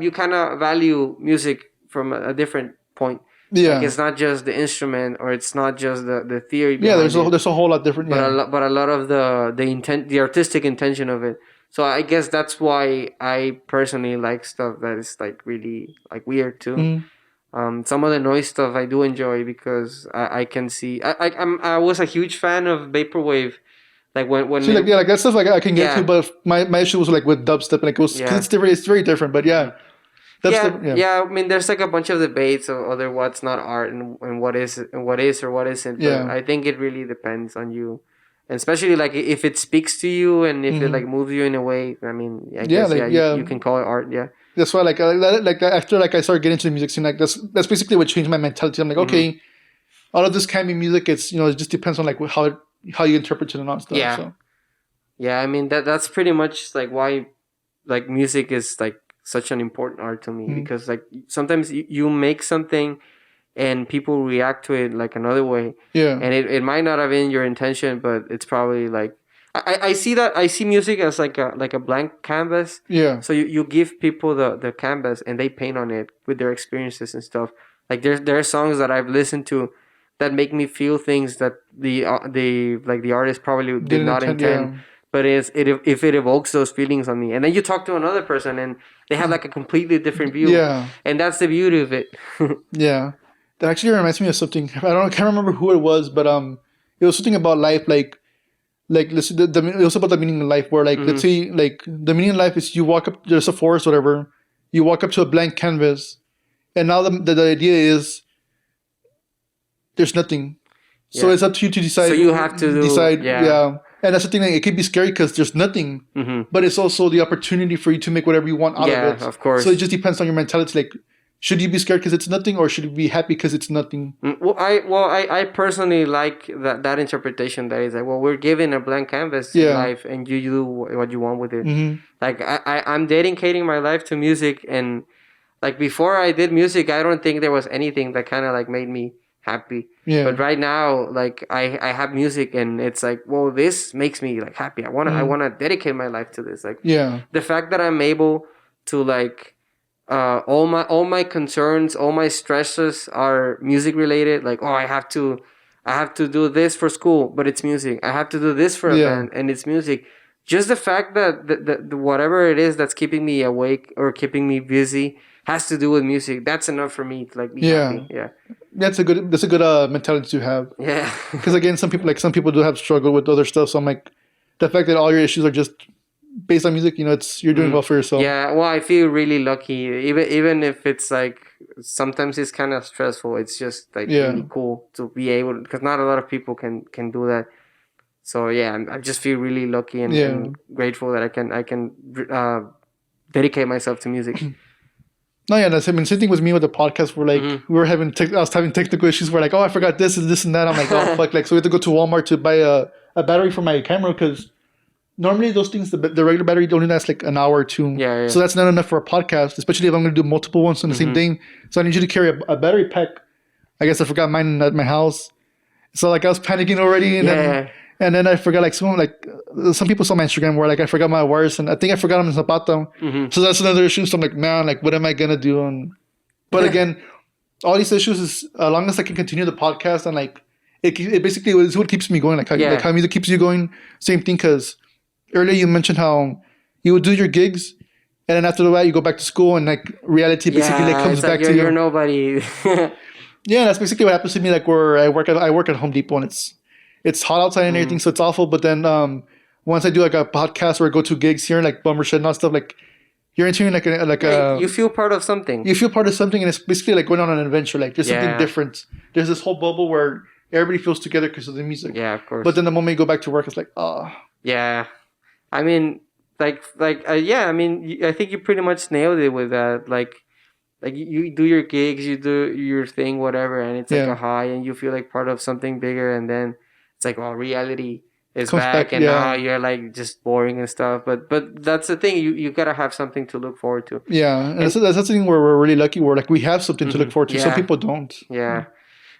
you kind of value music from a different point. Yeah, like it's not just the instrument, or it's not just the theory. Yeah, there's a whole lot different. But a lot of the artistic intention of it. So I guess that's why I personally like stuff that is like really like weird too. Some of the noise stuff I do enjoy because I can see. I was a huge fan of vaporwave. Like when see, like that stuff like I can get to, but my issue was like with dubstep, like it was cause it's very different. But yeah. I mean, there's like a bunch of debates of other what's not art and what is or what isn't. But I think it really depends on you, and especially like if it speaks to you and if it like moves you in a way. I mean, I guess you can call it art. Yeah. That's why like after like I started getting into the music scene, like that's basically what changed my mentality. I'm like, okay, all of this can be music. It's it just depends on like how you interpret it and all stuff. Yeah. So. Yeah, I mean that's pretty much like why like music is like such an important art to me because like sometimes you make something and people react to it like another way. Yeah. And it might not have been your intention, but it's probably like I see music as like a blank canvas. Yeah. So you give people the canvas and they paint on it with their experiences and stuff. Like there are songs that I've listened to that make me feel things that the artist probably did not intend. Yeah. But if it evokes those feelings on me, and then you talk to another person and they have like a completely different view. Yeah. And that's the beauty of it. Yeah. That actually reminds me of something. I can't remember who it was, but it was something about life. Like like let's see, it's about the meaning in life. Where like let's say like the meaning in life is you walk up, there's a forest, whatever. You walk up to a blank canvas, and now the idea is there's nothing. So it's up to you to decide. So you have to decide. Yeah. And that's the thing. Like, it could be scary because there's nothing, but it's also the opportunity for you to make whatever you want out of it. Yeah, of course. So it just depends on your mentality. Like, should you be scared because it's nothing, or should you be happy because it's nothing? I personally like that interpretation. That is like, well, we're given a blank canvas in life, and you do what you want with it. Like I'm dedicating my life to music, and like before I did music, I don't think there was anything that kind of like made me happy. Yeah. But right now, like I have music, and it's like, well, this makes me like happy. I wanna dedicate my life to this. Like the fact that I'm able to like all my concerns, all my stresses are music related. Like, oh, I have to do this for school, but it's music. I have to do this for a band, and it's music. Just the fact that the whatever it is that's keeping me awake or keeping me busy has to do with music. That's enough for me to like be happy. Yeah. That's a good mentality to have. Yeah. Because again, some people do have struggle with other stuff. So I'm like, the fact that all your issues are just based on music, you're doing well for yourself. Yeah. Well, I feel really lucky. Even if it's like sometimes it's kind of stressful. It's just like really cool to be able, because not a lot of people can do that. So yeah, I just feel really lucky and grateful that I can dedicate myself to music. No, yeah, that's, I mean, same thing with me with the podcast. We're like, I was having technical issues. We're like, oh, I forgot this and this and that. I'm like, oh, fuck. Like, so we have to go to Walmart to buy a battery for my camera, because normally those things, the regular battery only lasts like an hour or two. Yeah. So that's not enough for a podcast, especially if I'm going to do multiple ones on the same thing. So I need you to carry a battery pack. I guess I forgot mine at my house. So like I was panicking already. And then I forgot, like, some people saw my Instagram where, like, I forgot my wires, and I think I forgot them in Zapato. So that's another issue. So I'm like, man, like, what am I going to do? But again, all these issues is, as long as I can continue the podcast, and, like, it basically is what keeps me going. Like how music keeps you going. Same thing, because earlier you mentioned how you would do your gigs, and then after that you go back to school, and, like, reality basically like comes back to you. You're nobody. Yeah, that's basically what happens to me, like, where I work at Home Depot, and it's hot outside and everything, so it's awful. But then once I do like a podcast or go to gigs here, like Bummer Shed and all stuff, like you're entering you feel part of something. You feel part of something, and it's basically like going on an adventure. Like there's something different. There's this whole bubble where everybody feels together because of the music. Yeah, of course. But then the moment you go back to work, it's like, oh. Yeah, I mean, I think you pretty much nailed it with that. Like you do your gigs, you do your thing, whatever, and it's like a high, and you feel like part of something bigger, and then it's like, well, reality is back, and now you're like just boring and stuff. But that's the thing, you gotta have something to look forward to. Yeah, and that's the thing where we're really lucky. Where like we have something to look forward to. Some people don't. Yeah,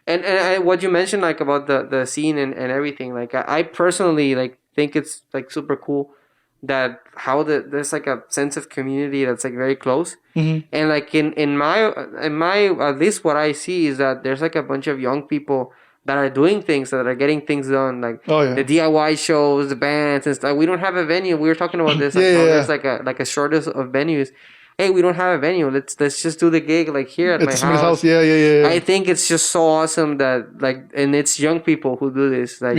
and what you mentioned, like about the scene and everything, like I personally like think it's like super cool that how there's like a sense of community that's like very close. And like in my at least what I see is that there's like a bunch of young people that are doing things, that are getting things done, like the DIY shows, the bands and stuff. We don't have a venue. We were talking about this. There's like a shortage of venues. Hey, we don't have a venue. Let's just do the gig like here at my house. Yeah. I think it's just so awesome that like, and it's young people who do this. Like,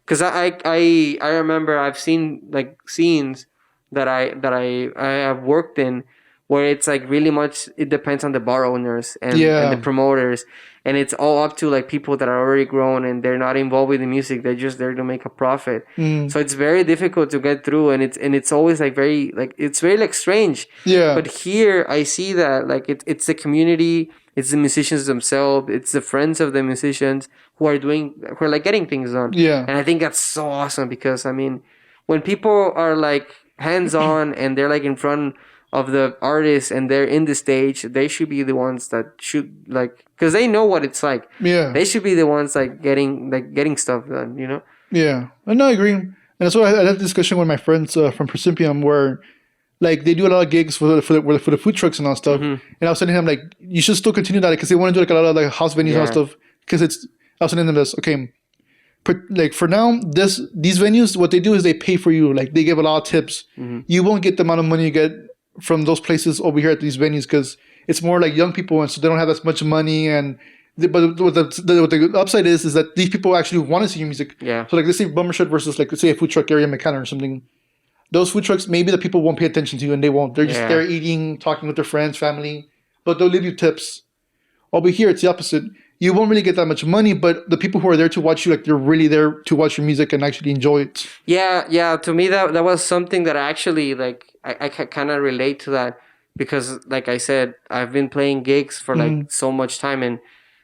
because I remember I've seen like scenes that I have worked in where it's like really much, it depends on the bar owners and the promoters. And it's all up to like people that are already grown and they're not involved with the music. They're just there to make a profit. So it's very difficult to get through, and it's always like very like, it's very like strange. Yeah. But here I see that like it's the community, it's the musicians themselves, it's the friends of the musicians who are like getting things done. Yeah. And I think that's so awesome, because I mean, when people are like hands on and they're like in front of the artists and they're in the stage, they should be the ones that should like, because they know what it's like. Yeah. They should be the ones like getting stuff done, you know? Yeah. And I agree. And that's why I had a discussion with my friends from Principium where like they do a lot of gigs for the food trucks and all stuff. And I was telling him like, you should still continue that, because they want to do like a lot of like house venues and all stuff. Because I was telling them this, okay, like for now, these venues, what they do is they pay for you. Like they give a lot of tips. You won't get the amount of money you get from those places over here at these venues, because it's more like young people, and so they don't have as much money, and But what the upside is that these people actually want to see your music. Yeah. So like let's say Bumbershed versus like let's say a food truck area in McAllen or something. Those food trucks, maybe the people won't pay attention to you and they won't. They're just Yeah. there eating, talking with their friends, family, but they'll leave you tips. Over here, it's the opposite. You won't really get that much money, but the people who are there to watch you, like they're really there to watch your music and actually enjoy it. Yeah. To me, that was something that I actually like. I kind of relate to that because, like I said, I've been playing gigs for like so much time, and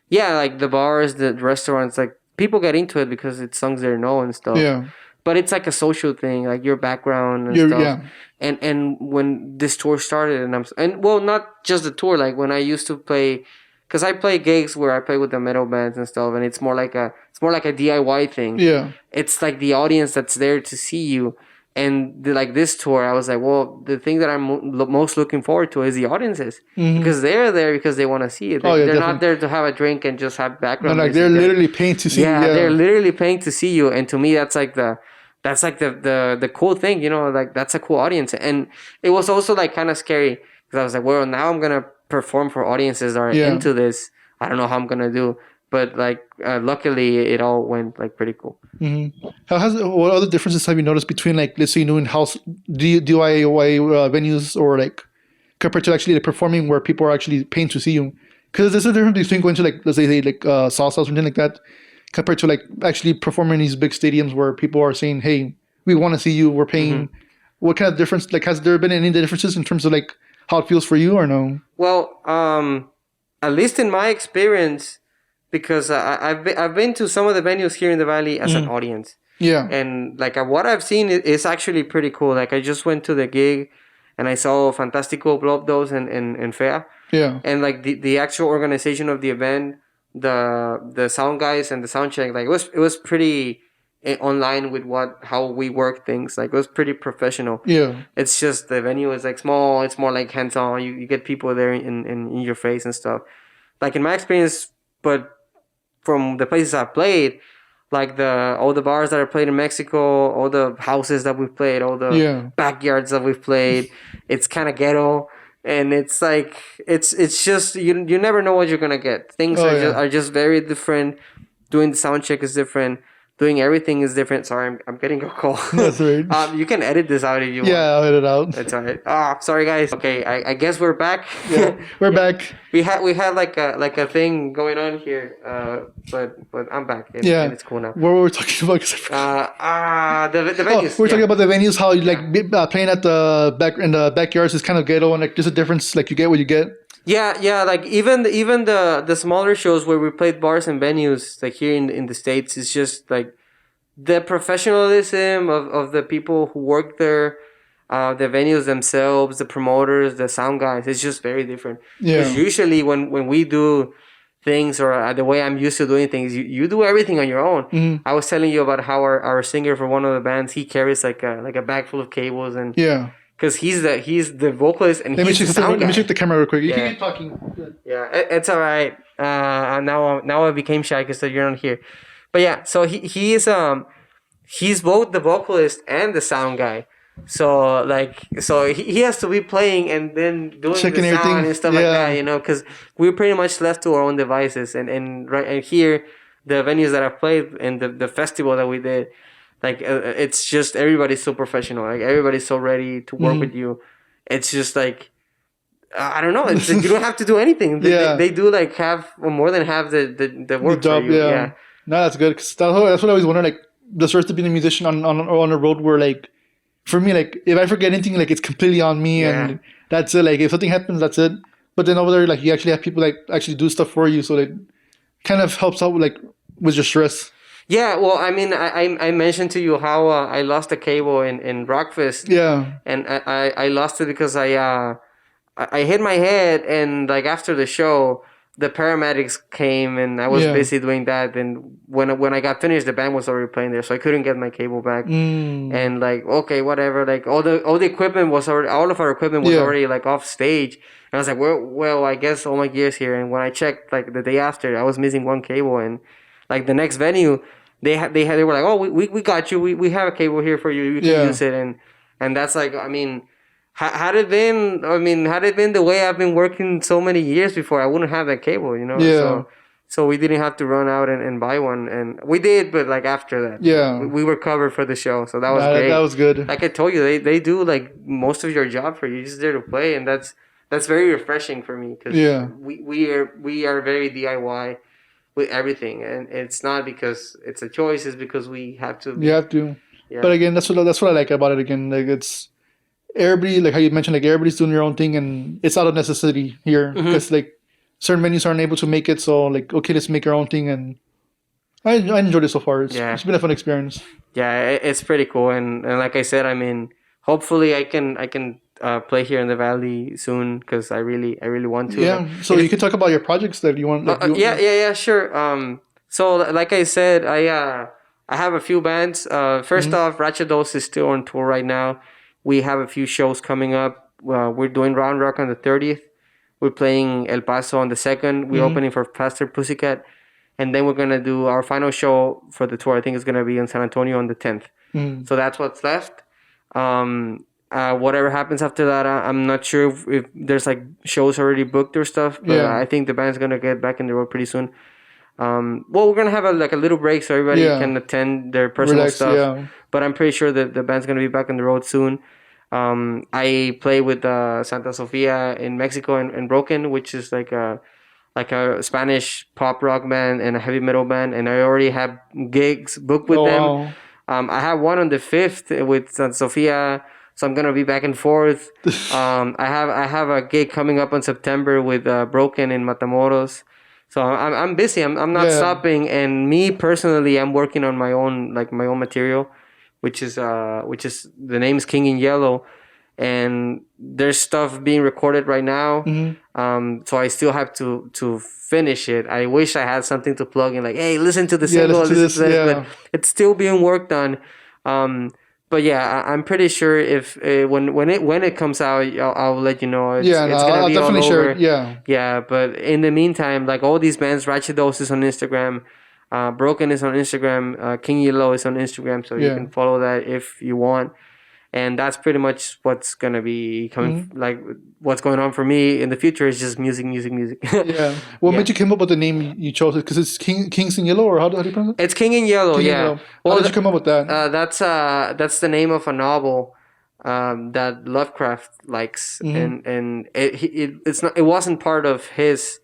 yeah, like the bars, the restaurants, like people get into it because it's songs they know and stuff. Yeah. But it's like a social thing, like your background and stuff. Yeah. And when this tour started, and well, not just the tour, like when I used to play. Because I play gigs where I play with the metal bands and stuff, and it's more like a DIY thing. Yeah. It's like the audience that's there to see you, and like this tour, I was like, well, the thing that I'm most looking forward to is the audiences because they're there because they want to see it. They're not there to have a drink and just have background. No, like they're literally paying to see you. Yeah, they're literally paying to see you, and to me, that's like the cool thing, you know, like that's a cool audience, and it was also like kind of scary because I was like, well, now I'm gonna perform for audiences that are into this. I don't know how I'm gonna do, but like luckily it all went like pretty cool. What other differences have you noticed between like let's say doing house DIY venues or like compared to actually like, performing where people are actually paying to see you? Because there's a difference between going to like let's say like salsa or something like that compared to like actually performing in these big stadiums where people are saying, hey, we want to see you, we're paying. What kind of difference, like has there been any differences in terms of like how it feels for you or no? Well, at least in my experience, because I've been to some of the venues here in the Valley as an audience. Yeah. And like what I've seen is actually pretty cool. Like I just went to the gig and I saw Fantástico Blobdos and Fea. Yeah. And like the actual organization of the event, the sound guys and the sound check, like it was pretty online with how we work things. Like it was pretty professional. Yeah. It's just the venue is like small. It's more like hands on. You get people there in your face and stuff. Like in my experience, but from the places I've played, like all the bars that I played in Mexico, all the houses that we've played, all the backyards that we've played, it's kind of ghetto. And it's like it's just you never know what you're gonna get. Things are just very different. Doing the sound check is different. Doing everything is different. Sorry, I'm getting a call. That's right. You can edit this out if you want. Yeah, I'll edit it out. It's alright. Sorry guys. Okay, I guess we're back. Yeah, we're back. We had like a thing going on here. But I'm back. And it's cool now. What were we talking about? The venues. We're talking about the venues. How you like playing at the backyards is kind of ghetto, and like there's a difference. Like you get what you get. Yeah. Like even the smaller shows where we played bars and venues, like here in the States, it's just like the professionalism of the people who work there, the venues themselves, the promoters, the sound guys. It's just very different. Yeah. Because usually when we do things or the way I'm used to doing things, you do everything on your own. I was telling you about how our singer for one of the bands, he carries like a bag full of cables and because he's the vocalist and he's the sound guy. Let me check the camera real quick. You can keep Yeah. talking. Yeah, it's all right. Now I became shy because you're not here. But yeah, so he's both the vocalist and the sound guy. So he has to be playing and then doing Checking the sound everything. and stuff like that, you know, because we're pretty much left to our own devices. And here, the venues that I've played and the festival that we did, like it's just everybody's so professional. Like everybody's so ready to work with you. It's just like I don't know. It's, you don't have to do anything. They do like more than half the work the job. for you. Yeah. No, that's good. Cause that's what I always wonder. Like the source to being a musician on a road where like for me like if I forget anything like it's completely on me and that's it. Like if something happens, that's it. But then over there like you actually have people like actually do stuff for you, so it kind of helps out like with your stress. Yeah, well, I mean, I mentioned to you how I lost a cable in Rockfest. Yeah. And I lost it because I hit my head and like after the show, the paramedics came and I was busy doing that. And when I got finished, the band was already playing there, so I couldn't get my cable back. And like, okay, whatever. Like all the equipment was already, all of our equipment was already like off stage. And I was like, well, I guess all my gear's here. And when I checked like the day after, I was missing one cable and. Like the next venue, they were like, oh, we got you. We have a cable here for you. You can use it. And that's like, I mean, had it been the way I've been working so many years before, I wouldn't have that cable, you know. Yeah. so we didn't have to run out and buy one, and we did, but like after that, Yeah. we were covered for the show, so that was That, great. that was good. Like I told you, they do like most of your job for you. You're just there to play, and that's very refreshing for me because Yeah. we are very DIY with everything, and it's not because it's a choice; it's because we have to. You have to. Yeah. But again, that's what I like about it. Again, like it's everybody, like how you mentioned, like everybody's doing their own thing, and it's out of necessity here because like certain venues aren't able to make it. So like, okay, let's make our own thing, and I enjoyed it so far. It's been a fun experience. Yeah, it's pretty cool, and like I said, I mean, hopefully I can play here in the valley soon because I really want to. Yeah. Like, So you can talk about your projects that you want. Like, yeah, sure. So like I said, I have a few bands. First off, Rachados is still on tour right now. We have a few shows coming up. We're doing Round Rock on the 30th. We're playing El Paso on the 2nd. We're opening for Faster Pussycat. And then we're going to do our final show for the tour. I think it's going to be in San Antonio on the 10th. So that's what's left. Whatever happens after that, I'm not sure if there's like shows already booked or stuff. But I think the band's going to get back in the road pretty soon. Well, we're going to have a little break so everybody can attend their personal stuff. Yeah. But I'm pretty sure that the band's going to be back on the road soon. I play with Santa Sofia in Mexico and Broken, which is like a Spanish pop rock band and a heavy metal band, and I already have gigs booked with them. Wow. I have one on the 5th with Santa Sofia, so I'm gonna be back and forth. I have a gig coming up in September with Broken in Matamoros. So I'm busy. I'm not stopping, and me personally, I'm working on my own material, which is the name is King in Yellow. And there's stuff being recorded right now. So I still have to finish it. I wish I had something to plug in, like, hey, listen to the single, listen to this. But it's still being worked on. But yeah, I'm pretty sure if when it comes out, I'll let you know. It's gonna be all over. Yeah. But in the meantime, like all these bands, Rachados is on Instagram, Broken is on Instagram, King Yellow is on Instagram, so you can follow that if you want. And that's pretty much what's gonna be coming. Like what's going on for me in the future is just music. Yeah. What made you come up with the name you chose? Because it's Kings in Yellow, or how do you pronounce it? It's King in Yellow. King in Yellow. How did you come up with that? That's the name of a novel that Lovecraft likes, and it wasn't part of his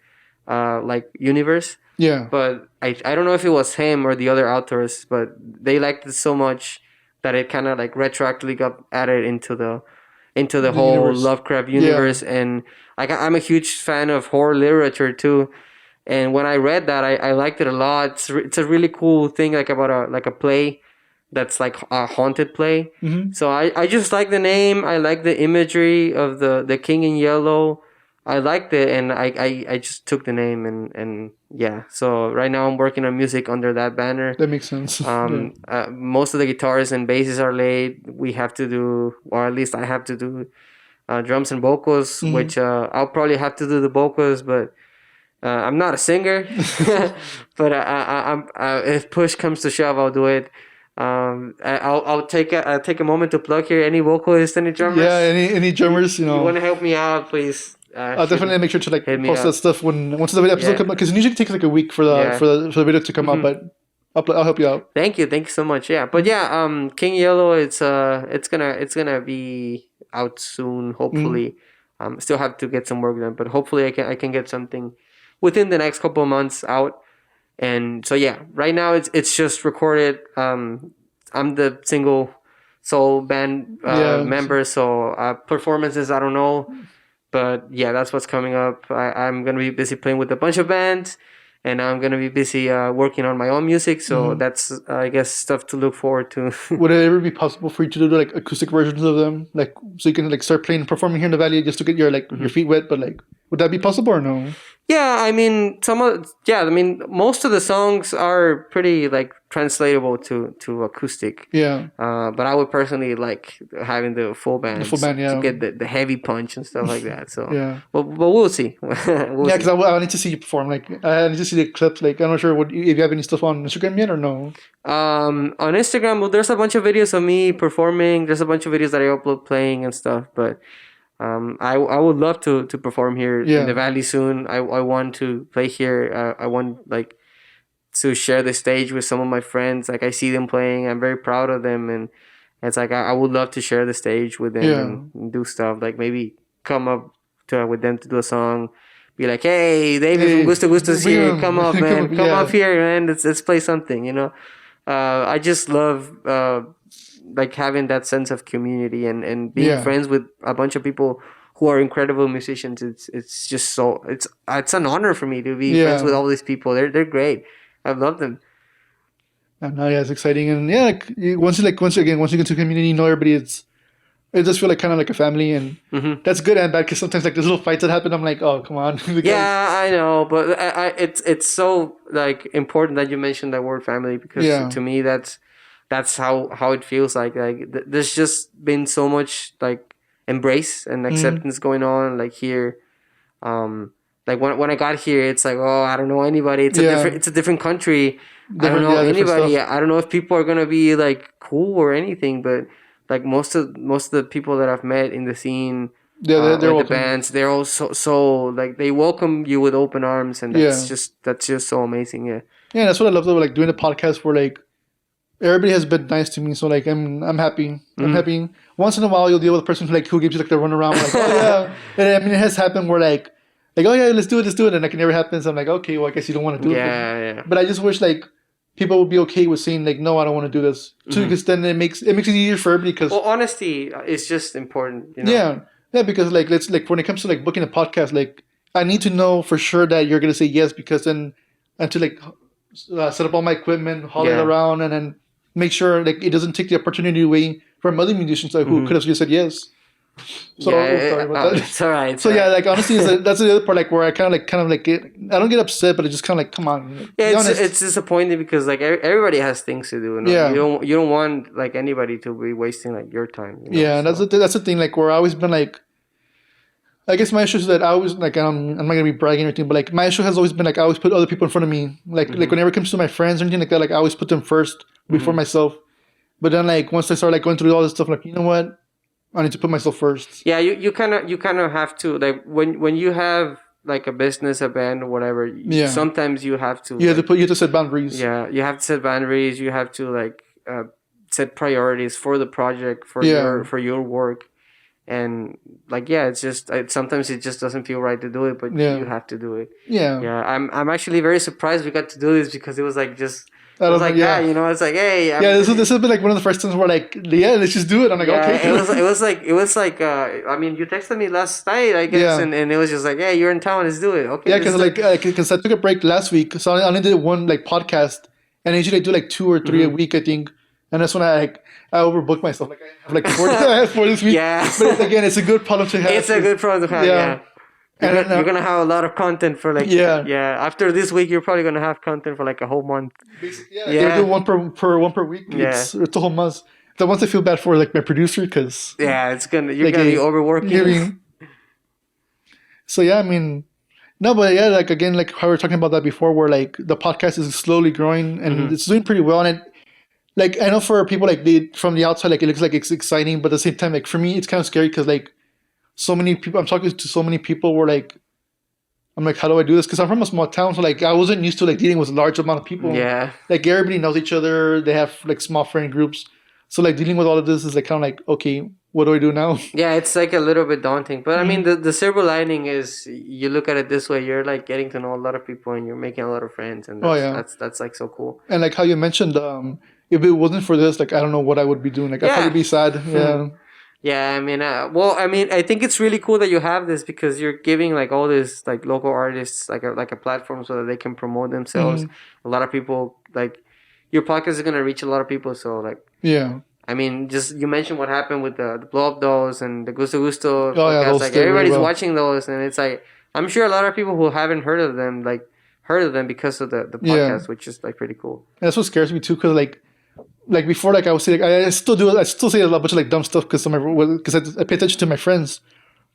universe. Yeah. But I don't know if it was him or the other authors, but they liked it so much that it kind of like retroactively got added into the whole universe. Lovecraft universe. And like I'm a huge fan of horror literature too, and when I read that, I liked it a lot. It's a really cool thing, like about a play that's like a haunted play. So I just like the name. I like the imagery of the King in Yellow. I liked it, and I just took the name, and yeah. So right now I'm working on music under that banner. That makes sense. Most of the guitars and basses are laid. We have to do, or at least I have to do, drums and vocals, which I'll probably have to do the vocals, but I'm not a singer. But I'm if push comes to shove, I'll do it. I'll take a moment to plug here. Any vocalists, any drummers? Yeah, any drummers, you want to help me out, please. I'll definitely make sure to like post that stuff once the episode comes out, because it usually takes like a week for the video to come out, but I'll help you out. Thank you so much. Yeah, but yeah, King Yellow, it's gonna be out soon. Hopefully, still have to get some work done, but hopefully I can get something within the next couple of months out. And so yeah, right now it's just recorded. I'm the single sole band member, so performances I don't know. But yeah, that's what's coming up. I'm going to be busy playing with a bunch of bands, and I'm going to be busy working on my own music. So that's, I guess, stuff to look forward to. Would it ever be possible for you to do like acoustic versions of them? Like, so you can like start playing, performing here in the Valley just to get your your feet wet, but like, would that be possible or no? Yeah, I mean, most of the songs are pretty like translatable to acoustic. Yeah. But I would personally like having the full band. To get the heavy punch and stuff like that. So yeah. But we'll see. Because I need to see you perform. Like I need to see the clips. Like I'm not sure if you have any stuff on Instagram yet or no. On Instagram, well, there's a bunch of videos of me performing. There's a bunch of videos that I upload playing and stuff, but. I would love to perform here in the Yeah. valley soon. I want to play here. I want like to share the stage with some of my friends. Like I see them playing, I'm very proud of them, and it's like I would love to share the stage with them Yeah. and do stuff. Like maybe come up to with them to do a song. Be like, hey, David from Hey, Gusto Gusto's bring here. him. Come up, Come man. up. Come up Yeah. here, man. Let's play something. I just love like having that sense of community and being Yeah. friends with a bunch of people who are incredible musicians. It's just so it's an honor for me to be friends with Yeah. all these people. They're great. I love them. And now, yeah, it's exciting, and yeah, once you get to community, you know everybody. It does feel like kind of like a family, and Hmm. that's good and bad because sometimes like there's little fights that happen. I'm like, oh come on, because Yeah, I know, but it's so like important that you mentioned that word family because yeah, to me that's how it feels like there's just been so much like embrace and mm, acceptance going on like here. Like when I got here, it's like, oh, I don't know anybody. yeah, It's a different country. I don't different, know yeah, different anybody. stuff. I don't know if people are gonna be like cool or anything, but like most of the people that I've met in the scene, Yeah, or they're in the welcoming. bands, they're all so like they welcome you with open arms, and Yeah, that's just so amazing. Yeah. yeah, that's what I love though. Like doing the podcast where like everybody has been nice to me, so like I'm happy. I'm Mm. happy. Once in a while, you'll deal with a person who gives you like the runaround, like oh yeah. And I mean, it has happened where like oh yeah, let's do it, and like it never happens. I'm like okay, well I guess you don't want to do it, Yeah, yeah. but I just wish like people would be okay with saying like no, I don't want to do this, too, Hmm. because then it makes it easier for everybody. Because Well, honesty is just important. yeah, yeah, because like let's like when it comes to like booking a podcast, like I need to know for sure that you're gonna say yes, because then and to like set up all my equipment, haul it Yeah. around, and then make sure like it doesn't take the opportunity away from other musicians like, who Hmm. could have just said yes. So Yeah, oh, sorry about that. it's all right. It's So all yeah, right. like honestly, that's the other part like where I kind of like I don't get upset, but I just kind of like come on, like, Yeah, be honest. it's disappointing because like everybody has things to do. Yeah, You don't want like anybody to be wasting like your time. yeah, and So. that's the thing like where I always been like. I guess my issue is that I always like I'm not gonna be bragging or anything, but like my issue has always been like I always put other people in front of me. Like Hmm. whenever it comes to my friends or anything like that, like I always put them first before Hmm. myself. But then like once I start like going through all this stuff, like you know what, I need to put myself first. Yeah, you kind of have to like when you have like a business, a band, or whatever. Yeah, Sometimes you have to you have to like put you have to set boundaries. yeah, you have to set boundaries. You have to like set priorities for the project Yeah, for your work, and like yeah, it's just sometimes it just doesn't feel right to do it, but you yeah, have to do it. yeah. Yeah, I'm actually very surprised we got to do this because it was like just I it was don't know. like that, Yeah, It's like hey, yeah. This has been like one of the first times where like yeah, let's just do it. I'm like yeah, okay. it was like I mean you texted me last night I guess Yeah, and it was just like hey you're in town, let's do it, okay, yeah. let's Because do it. because I took a break last week, so I only did one like podcast, and I usually do like 2 or 3 a Hmm. week, I think. And that's when I overbooked myself. Like I have like four, I have four this week. Yeah. But again, it's a good problem to have. It's a good problem to have, Yeah, yeah. and then, You're gonna have a lot of content for like yeah, yeah. After this week, you're probably gonna have content for like a whole month. basically, yeah. If I do Yeah, one per week, yeah, it's a whole month. The ones I feel bad for like my producer because yeah. It's gonna you're like gonna be a overworking. hearing. So yeah, I mean, no, but yeah, like again, like how we were talking about that before, where like the podcast is slowly growing and Hmm. it's doing pretty well, and it, like I know for people like from the outside, like it looks like it's exciting, but at the same time, like for me, it's kind of scary because like so many people, I'm talking to so many people where like I'm like, how do I do this? Because I'm from a small town, so like I wasn't used to like dealing with a large amount of people. Yeah, Like everybody knows each other. They have like small friend groups. So like dealing with all of this is like kind of like, okay, what do I do now? yeah. It's like a little bit daunting, but I mean, Mhm. the silver lining is you look at it this way: you're like getting to know a lot of people, and you're making a lot of friends, and Oh yeah, that's like so cool. and like how you mentioned, if it wasn't for this, like I don't know what I would be doing. Like I'd probably Yeah. be sad. Yeah, Yeah, I mean, I think it's really cool that you have this because you're giving like all these like local artists like a platform so that they can promote themselves. Mhm. A lot of people like your podcast is gonna reach a lot of people. So like, yeah. I mean, just you mentioned what happened with the blow up dolls and the Gusto Gusto Oh yeah, podcast. those Like did really everybody's well. watching those, and it's like I'm sure a lot of people who haven't heard of them like heard of them because of the Yeah, podcast, which is like pretty cool. and that's what scares me too, because like before, like I would say, like, I still do it. I still say a bunch of like dumb stuff because I pay attention to my friends.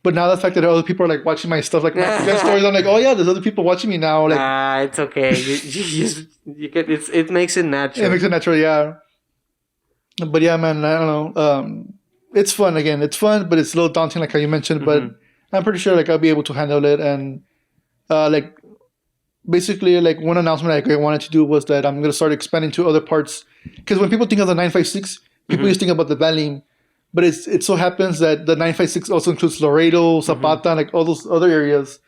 But now the fact that other people are like watching my stuff, like my Instagram stories, I'm like, oh yeah, there's other people watching me now. Like Nah, it's okay. You get it makes it it natural. makes it natural, yeah. But yeah, man, I don't know. it's fun. Again, it's fun, but it's a little daunting, like how you mentioned. But I'm pretty sure like I'll be able to handle it. And like basically, like one announcement like I wanted to do was that I'm gonna start expanding to other parts. Because when people think of the 956, people just think about the Valley. But it so happens that the 956 also includes Laredo, Zapata, like all those other areas.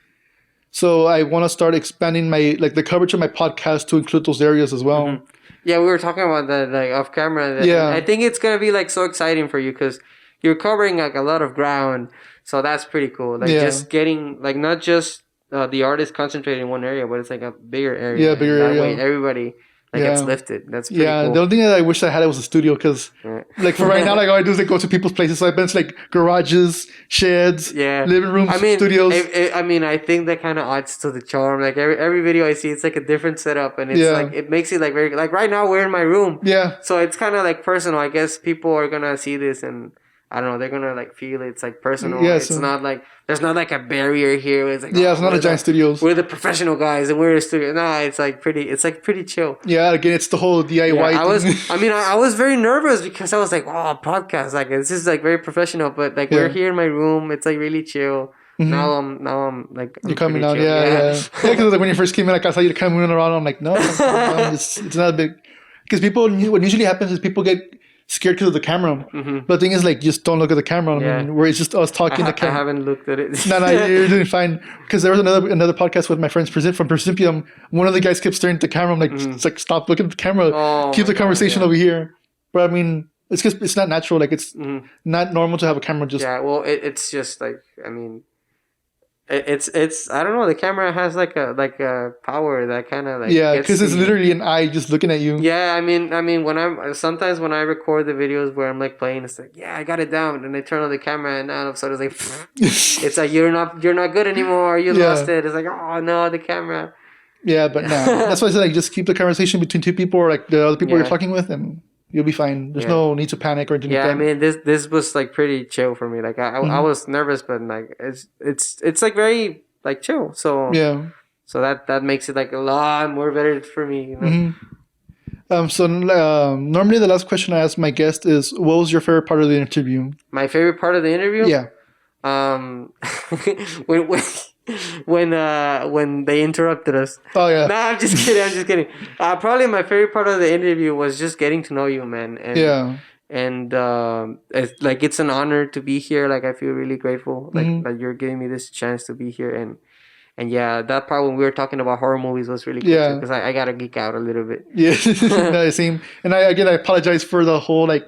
So I want to start expanding my like the coverage of my podcast to include those areas as well. Yeah, we were talking about that like off camera. Yeah. I think it's gonna be like so exciting for you because you're covering like a lot of ground. So that's pretty cool. Like just getting like not just the artist concentrated in one area, but it's like a bigger area. Yeah, bigger that area. way everybody like gets lifted. That's pretty cool. The only thing that I wish I had was a studio because, like, for right now, like all I do is like go to people's places. So I've been to like garages, sheds, living rooms, studios. I think that kind of adds to the charm. Like every video I see, it's like a different setup, and it's like it makes it like very like right now we're in my room. Yeah. So it's kind of like personal. I guess people are gonna see this and. I don't know. They're gonna like feel it's like personal. Yeah, it's not like there's not like a barrier here. It's like it's not a giant studios. We're the professional guys and we're a studio. No, it's like pretty chill. Yeah, again, it's the whole DIY. Yeah, I was very nervous because I was like, oh, podcast, like this is like very professional. But like we're here in my room. It's like really chill. Now I'm like you're coming out. Yeah. Because like when you first came in, like I saw you kind of moving around. I'm like, no, it's not big. Because what usually happens is people get scared because of the camera. But the thing is, like, just don't look at the camera. I mean, where it's just us talking. I haven't looked at it. No, you're doing fine. Because there was another podcast with my friends from Principium. One of the guys kept staring at the camera. I'm like, it's like, stop looking at the camera. Keep the conversation over here. But I mean, it's because it's not natural. Like, it's not normal to have a camera just. Yeah, well, it's just like, I mean, it's I don't know. The camera has like a power that kind of like because it's literally an eye just looking at you. Yeah, I mean when I record the videos where I'm like playing, it's like I got it down, and I turn on the camera, and all of a sudden it's like it's like you're not good anymore. You lost it. It's like oh no, the camera. Yeah, but no, that's why I said like just keep the conversation between two people or like the other people you're talking with, and you'll be fine. There's no need to panic or anything. Yeah, I mean this was like pretty chill for me. Like I was nervous, but like it's like very like chill. So so that makes it like a lot more better for me. You know? So normally the last question I ask my guest is, what was your favorite part of the interview? My favorite part of the interview? Yeah. When they interrupted us. Oh yeah. No, I'm just kidding. Probably my favorite part of the interview was just getting to know you, man. And and it's an honor to be here. Like I feel really grateful that you're giving me this chance to be here. And yeah, that part when we were talking about horror movies was really cool because I gotta geek out a little bit. Yeah, no, same. And I apologize for the whole like.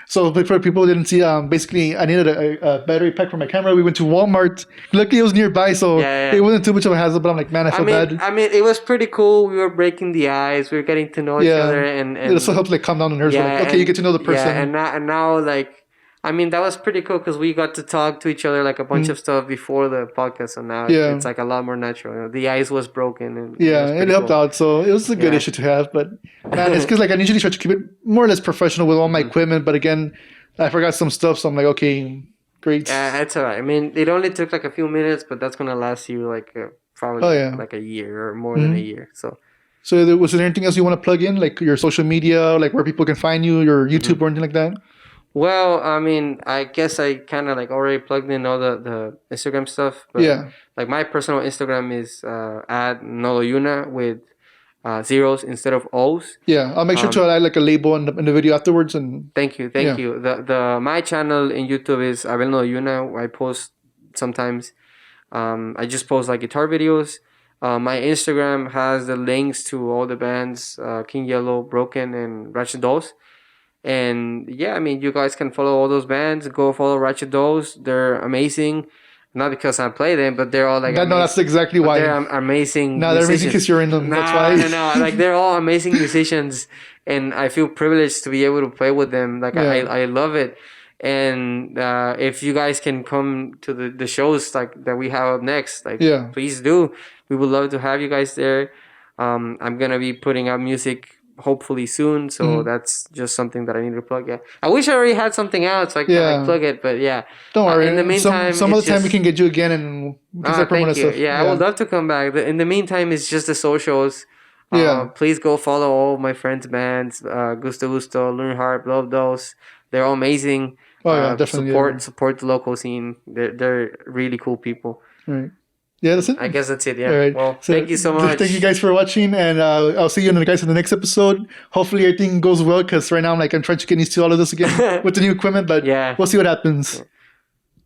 So for people who didn't see, basically I needed a battery pack for my camera. We went to Walmart. Luckily it was nearby, so it wasn't too much of a hassle. But I'm like, man, I feel bad. I mean, it was pretty cool. We were breaking the ice. We were getting to know each other, and it also helped like calm down the nerves. Like, okay, you get to know the person. Yeah, and now like. I mean, that was pretty cool because we got to talk to each other like a bunch of stuff before the podcast, so now it's like a lot more natural. You know, the ice was broken, and it helped out. So it was a good issue to have. But man, it's because like I usually try to keep it more or less professional with all my equipment. But again, I forgot some stuff, so I'm like, okay, great. Yeah, that's alright. I mean, it only took like a few minutes, but that's gonna last you like probably like a year or more than a year. So was there anything else you want to plug in, like your social media, like where people can find you, your YouTube or anything like that? Well, I mean, I guess I kind of like already plugged in all the Instagram stuff. But like my personal Instagram is at Nodoyuna with zeros instead of O's. Yeah, I'll make sure to add like a label in the video afterwards. And thank you. The my channel in YouTube is Abel Nodoyuna. I post sometimes. I just post like guitar videos. My Instagram has the links to all the bands: King Yellow, Broken, and Ratchet Dolls. And yeah, I mean, you guys can follow all those bands. Go follow Ratchet Dolls. They're amazing. Not because I play them, but they're all like no, that's exactly why. They're amazing. No, they're amazing because you're in them. That's why. No. Like they're all amazing musicians, and I feel privileged to be able to play with them. Like I love it. And if you guys can come to the shows like that we have up next, like please do. We would love to have you guys there. I'm gonna be putting out music hopefully soon, so that's just something that I need to plug. I wish I already had something out so I could plug it, but don't worry. In the meantime, some other time we can get you again and thank you. I would love to come back. In the meantime, it's just the socials. Please go follow all my friends' bands. Gusto, Learn Hard, love those. They're all amazing. Oh yeah, definitely. Support the local scene. They're really cool people. Yeah. All right. Yeah, that's it. I guess that's it. Yeah. All right. Well, So, thank you so much. Thank you guys for watching, and I'll see you guys in the next episode. Hopefully everything goes well, because right now I'm trying to get used to all of this again with the new equipment, but Yeah. we'll see what happens.